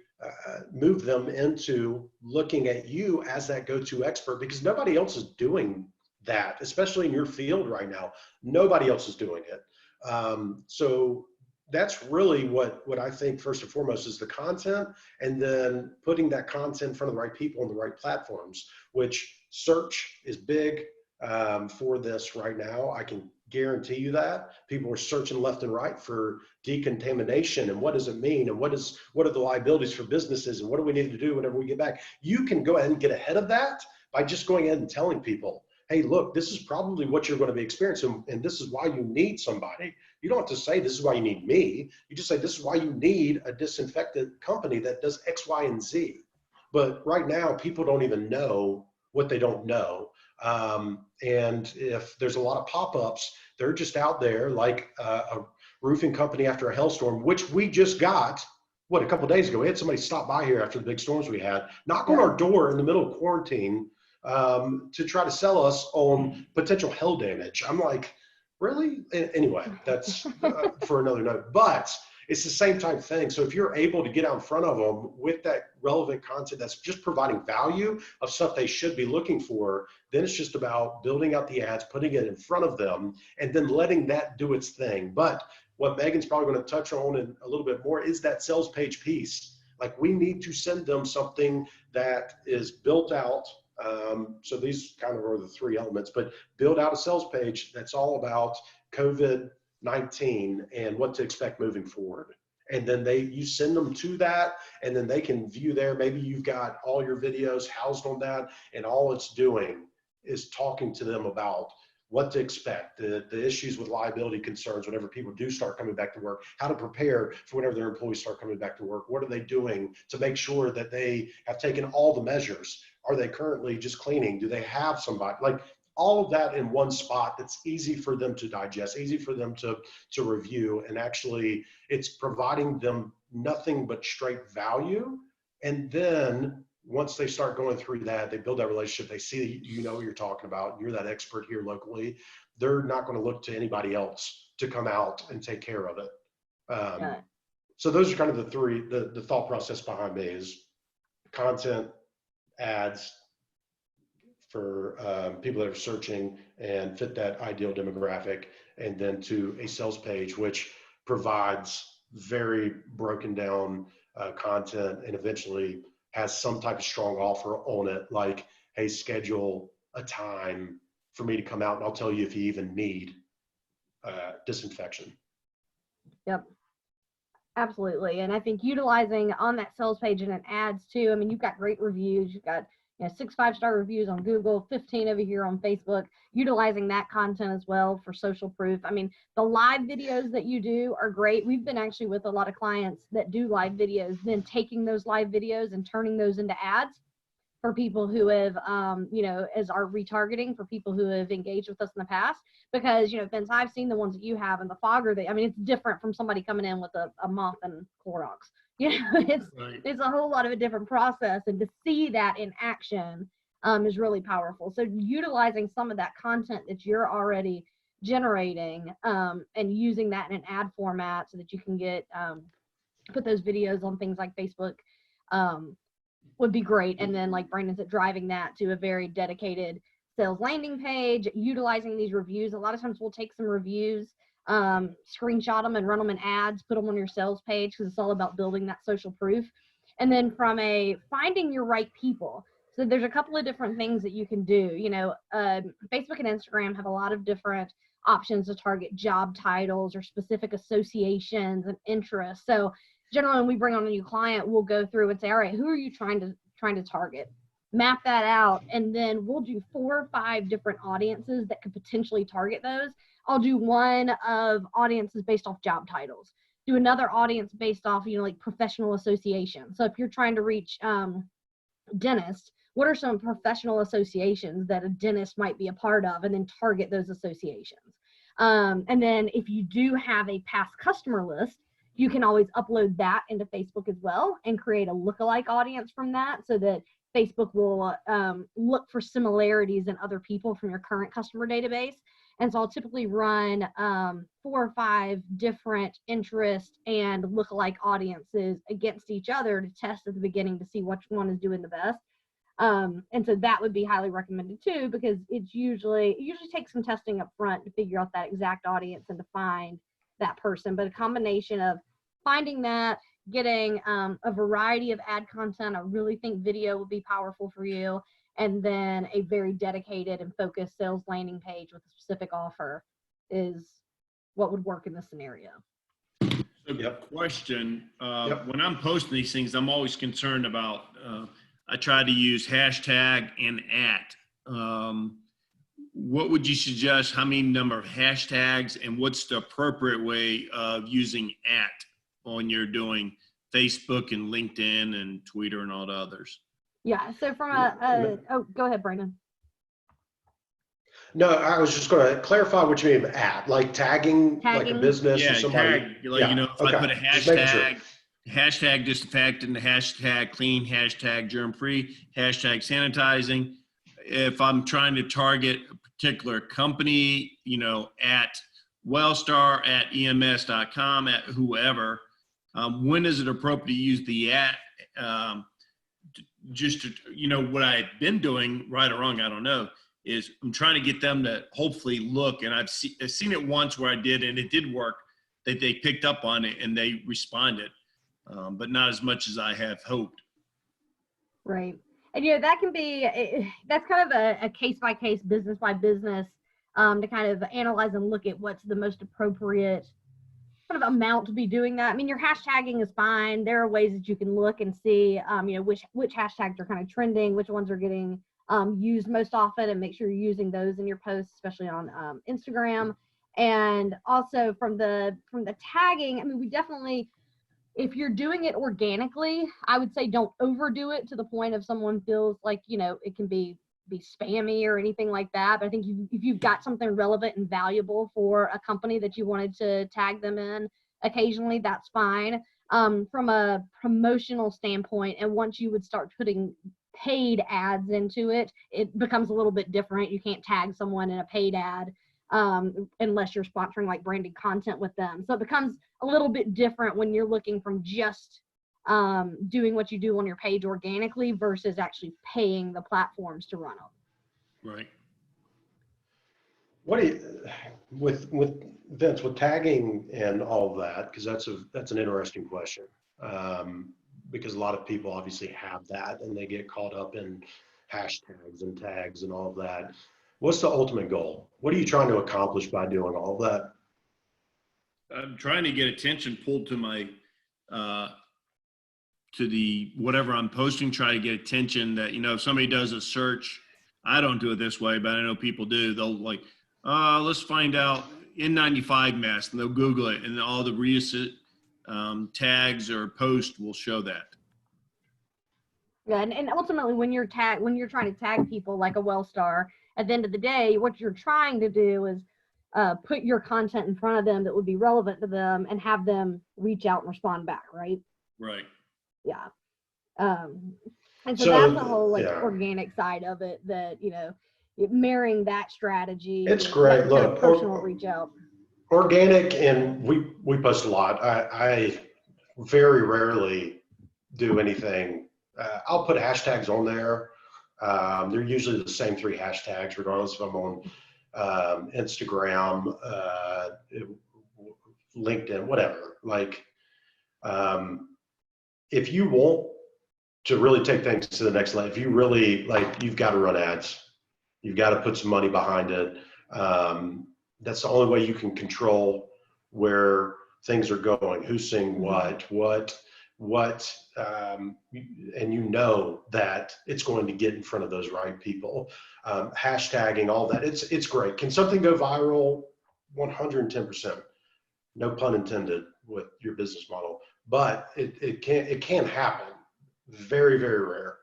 move them into looking at you as that go-to expert, because nobody else is doing that, especially in your field right now. Nobody else is doing it. So that's really what I think first and foremost is the content, and then putting that content in front of the right people on the right platforms, which search is big for this right now. I can guarantee you that people are searching left and right for decontamination and what does it mean, and what are the liabilities for businesses, and what do we need to do whenever we get back. You can go ahead and get ahead of that by just going ahead and telling people, hey, look, this is probably what you're going to be experiencing, and this is why you need somebody. You don't have to say, this is why you need me. You just say, this is why you need a disinfectant company that does X, Y, and Z. But right now, people don't even know what they don't know. And if there's a lot of pop-ups, they're just out there like a roofing company after a hailstorm, which we just got, a couple of days ago. We had somebody stop by here after the big storms we had, knock on our door in the middle of quarantine, to try to sell us on potential hail damage. I'm like, really? Anyway, that's for another note. But it's the same type of thing. So if you're able to get out in front of them with that relevant content that's just providing value of stuff they should be looking for, then it's just about building out the ads, putting it in front of them, and then letting that do its thing. But what Megan's probably going to touch on in a little bit more is that sales page piece. Like, we need to send them something that is built out. So these kind of are the three elements, but build out a sales page that's all about COVID-19 and what to expect moving forward. And then you send them to that, and then they can view there. Maybe you've got all your videos housed on that, and all it's doing is talking to them about what to expect, the issues with liability concerns whenever people do start coming back to work, how to prepare for whenever their employees start coming back to work. What are they doing to make sure that they have taken all the measures? Are they currently just cleaning? Do they have somebody? Like, all of that in one spot that's easy for them to digest, easy for them to review, and actually it's providing them nothing but straight value. And then once they start going through that, they build that relationship, they see that you know what you're talking about, you're that expert here locally, they're not going to look to anybody else to come out and take care of it. So those are kind of the thought process behind me is content, ads for people that are searching and fit that ideal demographic, and then to a sales page, which provides very broken down content and eventually has some type of strong offer on it, like, hey, schedule a time for me to come out and I'll tell you if you even need disinfection. Yep. Absolutely. And I think utilizing on that sales page and in ads too, I mean, you've got great reviews, you've got 6 5-star reviews on Google, 15 over here on Facebook, utilizing that content as well for social proof. I mean, the live videos that you do are great. We've been actually with a lot of clients that do live videos, then taking those live videos and turning those into ads for people who have, as our retargeting for people who have engaged with us in the past. Because, Vince, I've seen the ones that you have in the fogger. It's different from somebody coming in with a mop and Clorox. It's a whole lot of a different process, and to see that in action is really powerful. So utilizing some of that content that you're already generating and using that in an ad format so that you can get put those videos on things like Facebook would be great. And then, like Brandon said, driving that to a very dedicated sales landing page, utilizing these reviews. A lot of times we'll take some reviews, screenshot them and run them in ads, put them on your sales page, because it's all about building that social proof. And then from finding your right people. So there's a couple of different things that you can do. Facebook and Instagram have a lot of different options to target job titles or specific associations and interests. So generally when we bring on a new client, we'll go through and say, all right, who are you trying to target? Map that out, and then we'll do 4 or 5 different audiences that could potentially target those. I'll do one of audiences based off job titles, do another audience based off, like professional associations. So if you're trying to reach dentists, what are some professional associations that a dentist might be a part of, and then target those associations. And then if you do have a past customer list, you can always upload that into Facebook as well and create a lookalike audience from that, so that Facebook will look for similarities in other people from your current customer database. And so I'll typically run 4 or 5 different interest and lookalike audiences against each other to test at the beginning to see which one is doing the best. And so that would be highly recommended too, because it usually takes some testing up front to figure out that exact audience and to find that person. But a combination of finding that, getting a variety of ad content. I really think video would be powerful for you. And then a very dedicated and focused sales landing page with a specific offer is what would work in this scenario. So question, when I'm posting these things, I'm always concerned about, I try to use hashtag and @ what would you suggest? How many number of hashtags, and what's the appropriate way of using @ when you're doing Facebook and LinkedIn and Twitter and all the others? Yeah. So from oh, go ahead, Brandon. No, I was just going to clarify what you mean by @ like tagging, like a business or somebody. Tag, like, you know, if I put a hashtag disinfectant, hashtag clean, hashtag germ-free, hashtag sanitizing. If I'm trying to target a particular company, you know, at Wellstar, at EMS.com, at whoever, when is it appropriate to use the @ just to, you know, what I've been doing, right or wrong, I don't know, is I'm trying to get them to hopefully look, and I've seen it once where I did, and it did work, that they picked up on it and they responded, but not as much as I have hoped. Right. And, you know, that can be, that's kind of a case-by-case, business-by-business, to kind of analyze and look at what's the most appropriate kind of amount to be doing that. I mean, your hashtagging is fine. There are ways that you can look and see, you know, which hashtags are kind of trending, which ones are getting used most often, and make sure you're using those in your posts, especially on Instagram. And also from the tagging, I mean, we definitely, if you're doing it organically, I would say don't overdo it to the point of someone feels like, you know, it can be spammy or anything like that. But I think if you've got something relevant and valuable for a company that you wanted to tag them in occasionally, that's fine. From a promotional standpoint, and once you would start putting paid ads into it, it becomes a little bit different. You can't tag someone in a paid ad unless you're sponsoring like branded content with them. So it becomes a little bit different when you're looking from just doing what you do on your page organically versus actually paying the platforms to run them. Right. What do you, with Vince, with tagging and all of that, because that's an interesting question, because a lot of people obviously have that and they get caught up in hashtags and tags and all of that. What's the ultimate goal? What are you trying to accomplish by doing all of that? I'm trying to get attention pulled to my to the whatever I'm posting, try to get attention that, you know, if somebody does a search, I don't do it this way, but I know people do. They'll like, let's find out N95 mask, and they'll Google it, and all the recent tags or posts will show that. Yeah, and ultimately when you're trying to tag people like a Wellstar, at the end of the day, what you're trying to do is put your content in front of them that would be relevant to them and have them reach out and respond back, right? Right. Yeah. And so that's the whole like organic side of it, that, you know, marrying that strategy. It's great. Look, personal reach out. Organic, and we post a lot. I very rarely do anything. I'll put hashtags on there. They're usually the same 3 hashtags, regardless if I'm on Instagram, LinkedIn, whatever. Like, if you want to really take things to the next level, if you really, like, you've got to run ads. You've got to put some money behind it. That's the only way you can control where things are going, who's seeing what, and you know that it's going to get in front of those right people. Hashtagging, all that, it's great. Can something go viral? 110%. No pun intended with your business model, but it can happen. Very, very rare.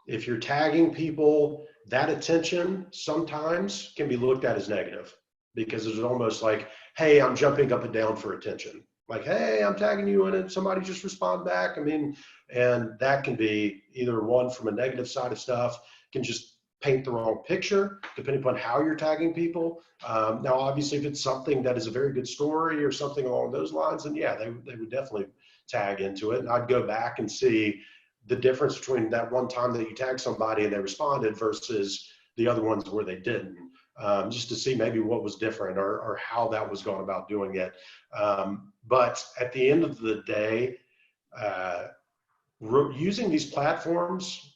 If you're tagging people, that attention sometimes can be looked at as negative, because it's almost like, hey, I'm jumping up and down for attention. Like, hey, I'm tagging you in it. Somebody just respond back. I mean, and that can be either one from a negative side of stuff, can just paint the wrong picture, depending upon how you're tagging people. Now, obviously, if it's something that is a very good story or something along those lines, then yeah, they would definitely tag into it. And I'd go back and see the difference between that one time that you tagged somebody and they responded versus the other ones where they didn't, just to see maybe what was different or how that was going about doing it. But at the end of the day, using these platforms,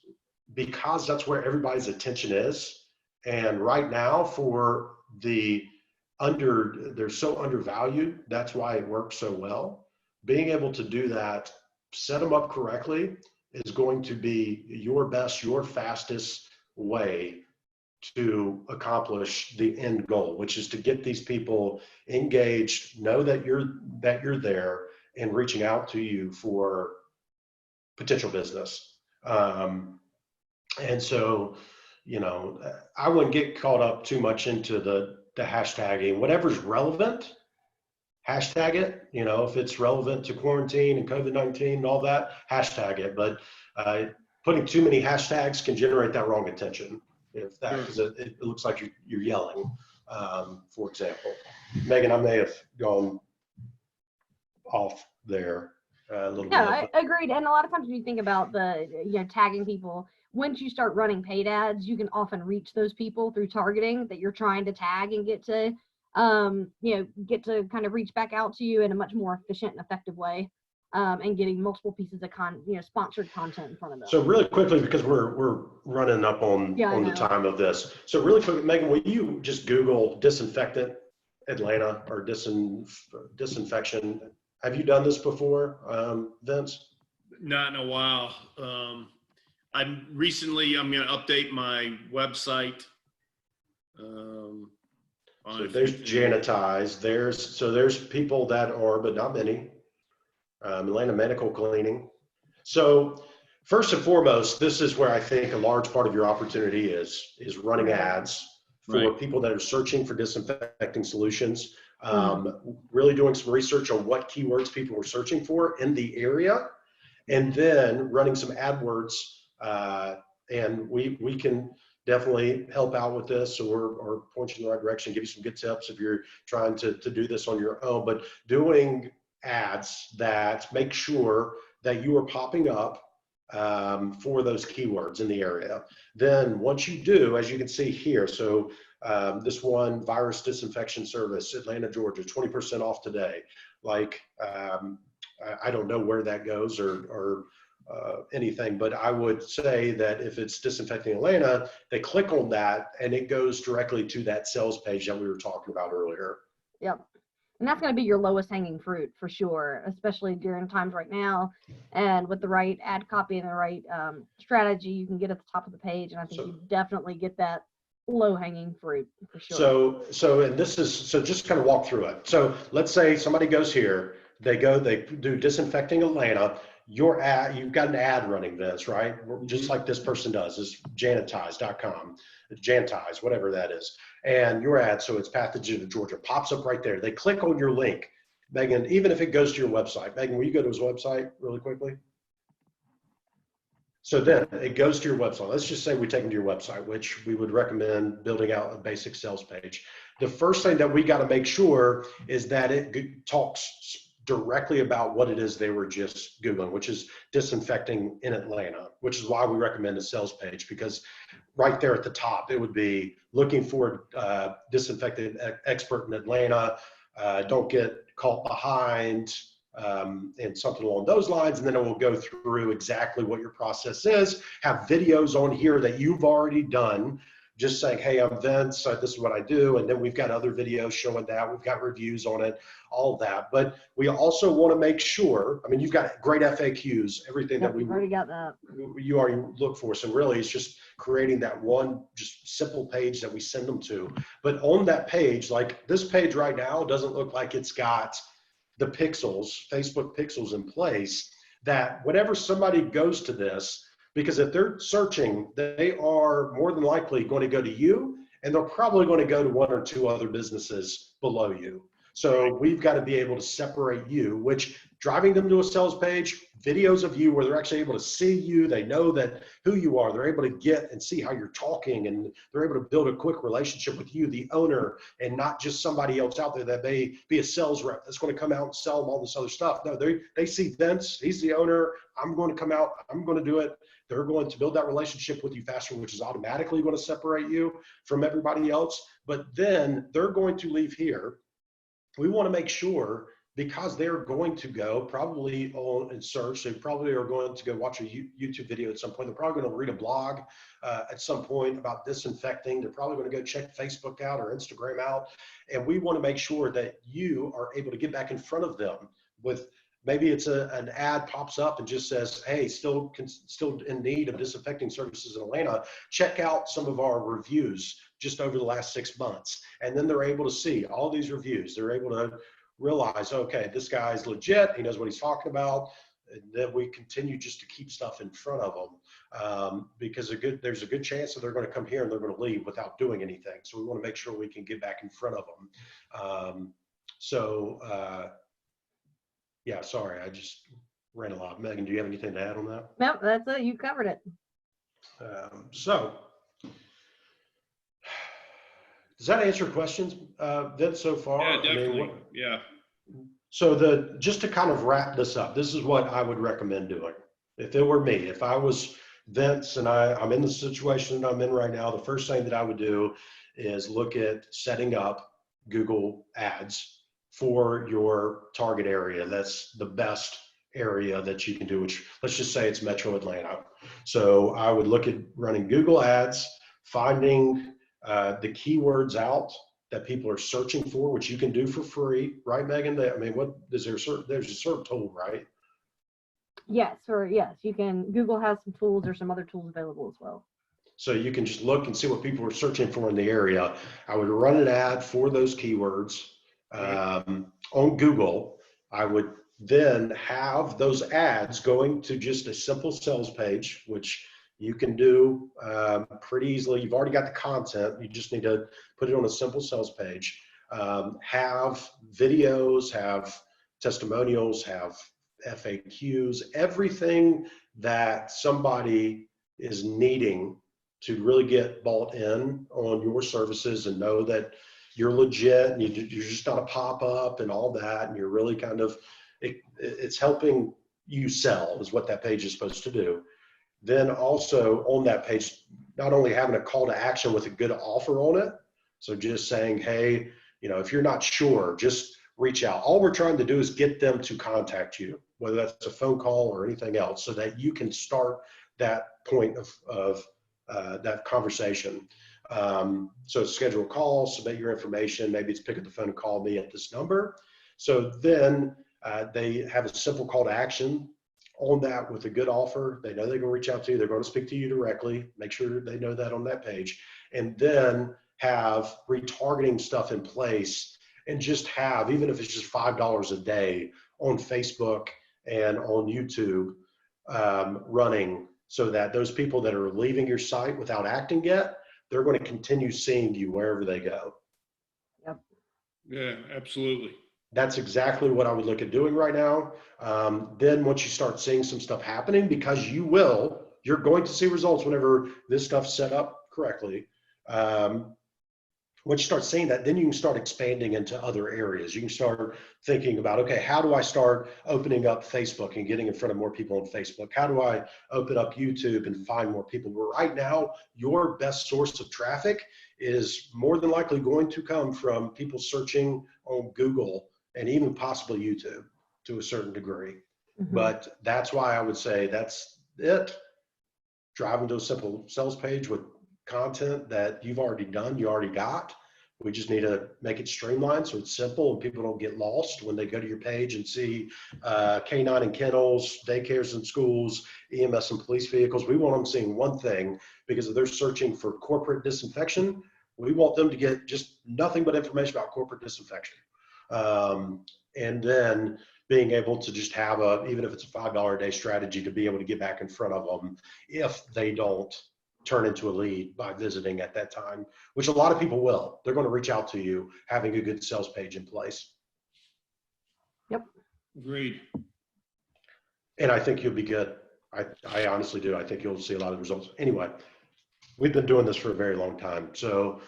because that's where everybody's attention is. And right now for they're so undervalued. That's why it works so well. Being able to do that, set them up correctly, is going to be your best, your fastest way to accomplish the end goal, which is to get these people engaged, know that you're there and reaching out to you for potential business. And so, I wouldn't get caught up too much into the hashtagging. Whatever's relevant, hashtag it. If it's relevant to quarantine and COVID-19 and all that, hashtag it. But putting too many hashtags can generate that wrong attention. Because it looks like you're yelling, for example. Megan, I may have gone off there a little bit. I agreed. And a lot of times when you think about the tagging people, once you start running paid ads, you can often reach those people through targeting that you're trying to tag and get to kind of reach back out to you in a much more efficient and effective way, and getting multiple pieces of sponsored content in front of them. So really quickly, because we're running up on the time of this. So really quick, Megan, will you just Google disinfectant Atlanta or disinfection? Have you done this before, Vince? Not in a while. I'm going to update my website. So there's Janitize. There's people that are, but not many. Atlanta Medical Cleaning. So first and foremost, this is where I think a large part of your opportunity is running ads for people that are searching for disinfecting solutions. Really doing some research on what keywords people were searching for in the area, and then running some AdWords. And we can definitely help out with this, or point you in the right direction, give you some good tips if you're trying to do this on your own. But doing ads that make sure that you are popping up for those keywords in the area. Then once you do, as you can see here, so this one, virus disinfection service, Atlanta, Georgia, 20% off today. I don't know where that goes or anything, but I would say that if it's disinfecting Atlanta, they click on that and it goes directly to that sales page that we were talking about earlier. Yep. And that's going to be your lowest hanging fruit for sure, especially during times right now. And with the right ad copy and the right strategy, you can get at the top of the page. And I think you definitely get that low hanging fruit for sure. So just kind of walk through it. So let's say somebody goes here, they do disinfecting Atlanta. You've got an ad running, Vince, right? Just like this person does, is janitize.com, Janitize, whatever that is. And your ad, so it's Pathogen of Georgia, pops up right there. They click on your link. Megan, even if it goes to your website. Megan, will you go to his website really quickly? So then it goes to your website. Let's just say we take them to your website, which we would recommend building out a basic sales page. The first thing that we got to make sure is that it talks directly about what it is they were just Googling, which is disinfecting in Atlanta, which is why we recommend a sales page, because right there at the top, it would be looking for disinfectant expert in Atlanta, don't get caught behind, and something along those lines. And then it will go through exactly what your process is, have videos on here that you've already done, just saying, hey, I'm Vince, this is what I do. And then we've got other videos showing that. We've got reviews on it, all of that. But we also want to make sure, I mean, you've got great FAQs, everything that we already got that. You already look for. So really it's just creating that one just simple page that we send them to. But on that page, like this page right now, doesn't look like it's got the pixels, Facebook pixels in place, that whenever somebody goes to this, because if they're searching, they are more than likely going to go to you, and they're probably going to go to one or two other businesses below you. So we've got to be able to separate you, which driving them to a sales page, videos of you where they're actually able to see you, they know that who you are, they're able to get and see how you're talking, and they're able to build a quick relationship with you, the owner, and not just somebody else out there that may be a sales rep that's going to come out and sell them all this other stuff. No, they see Vince, he's the owner, I'm going to come out, I'm going to do it. They're going to build that relationship with you faster, which is automatically going to separate you from everybody else. But then they're going to leave here. We want to make sure, because they're going to go probably on and search, they probably are going to go watch a YouTube video at some point. They're probably going to read a blog at some point about disinfecting. They're probably going to go check Facebook out or Instagram out. And we want to make sure that you are able to get back in front of them with, maybe it's an ad pops up and just says, hey, still in need of disinfecting services in Atlanta. Check out some of our reviews just over the last 6 months. And then they're able to see all these reviews. They're able to realize, okay, this guy's legit. He knows what he's talking about. And then we continue just to keep stuff in front of them because there's a good chance that they're going to come here and they're going to leave without doing anything. So we want to make sure we can get back in front of them. Yeah, sorry, I just ran a lot. Megan, do you have anything to add on that? No, that's it. You covered it. So, does that answer questions, Vince, so far? Yeah, definitely. I mean, Yeah. So just to kind of wrap this up, this is what I would recommend doing. If it were me, if I was Vince and I'm in the situation that I'm in right now, the first thing that I would do is look at setting up Google Ads for your target area. That's the best area that you can do, which let's just say it's Metro Atlanta. So I would look at running Google Ads, finding the keywords out that people are searching for, which you can do for free, right, Megan? I mean, what is there? There's a certain tool, right? Yes, you can. Google has some tools or some other tools available as well. So you can just look and see what people are searching for in the area. I would run an ad for those keywords on Google. I would then have those ads going to just a simple sales page, which you can do pretty easily. You've already got the content. You just need to put it on a simple sales page. Have videos, have testimonials, have FAQs, everything that somebody is needing to really get bought in on your services and know that you're legit and you're just not a pop-up and all that. And you're really kind of, it's helping you sell is what that page is supposed to do. Then also on that page, not only having a call to action with a good offer on it. So just saying, hey, if you're not sure, just reach out. All we're trying to do is get them to contact you, whether that's a phone call or anything else, so that you can start that point of that conversation. So schedule a call, submit your information. Maybe it's pick up the phone and call me at this number. So then they have a simple call to action on that with a good offer. They know they can reach out to you. They're going to speak to you directly. Make sure they know that on that page. And then have retargeting stuff in place and just have, even if it's just $5 a day on Facebook and on YouTube running, so that those people that are leaving your site without acting yet, they're going to continue seeing you wherever they go. Yep. Yeah, absolutely. That's exactly what I would look at doing right now. Then once you start seeing some stuff happening, because you're going to see results whenever this stuff's set up correctly. Once you start seeing that, then you can start expanding into other areas. You can start thinking about, okay, how do I start opening up Facebook and getting in front of more people on Facebook? How do I open up YouTube and find more people? But right now, your best source of traffic is more than likely going to come from people searching on Google and even possibly YouTube to a certain degree. Mm-hmm. But that's why I would say that's it. Drive them to a simple sales page with content that you've already done, you already got. We just need to make it streamlined so it's simple and people don't get lost when they go to your page and see canine and kennels, daycares and schools, EMS and police vehicles. We want them seeing one thing, because if they're searching for corporate disinfection, we want them to get just nothing but information about corporate disinfection. And then being able to just have even if it's a $5 a day strategy, to be able to get back in front of them if they don't turn into a lead by visiting at that time, which a lot of people will. They're going to reach out to you having a good sales page in place. Agreed. And I think you'll be good. I honestly do. I think you'll see a lot of results. Anyway, we've been doing this for a very long time, so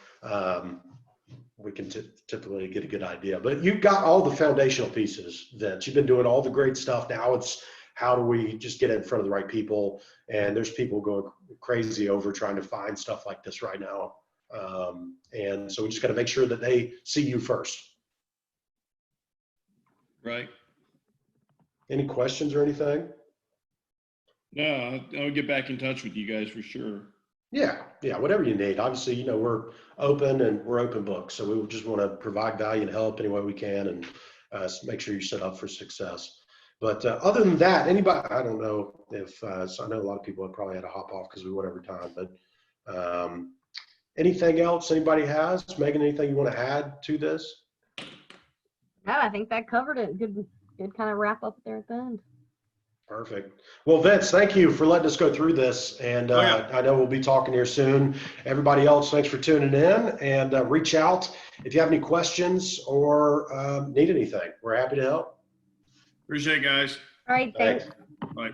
we can typically get a good idea. But you've got all the foundational pieces, Vince. You've been doing all the great stuff. Now it's how do we just get in front of the right people? And there's people going crazy over trying to find stuff like this right now. And so we just got to make sure that they see you first. Right. Any questions or anything? No, I'll get back in touch with you guys for sure. Yeah, whatever you need. Obviously, you know, we're open and we're open books. So we just want to provide value and help any way we can and make sure you're set up for success. But other than that, anybody, I don't know if, so I know a lot of people have probably had to hop off because we went over time, but anything else anybody has? Megan, anything you want to add to this? No, I think that covered it. Good kind of wrap up there at the end. Perfect. Well, Vince, thank you for letting us go through this. And I know we'll be talking here soon. Everybody else, thanks for tuning in, and reach out if you have any questions or need anything. We're happy to help. Appreciate it, guys. All right, thanks. Thanks. Bye.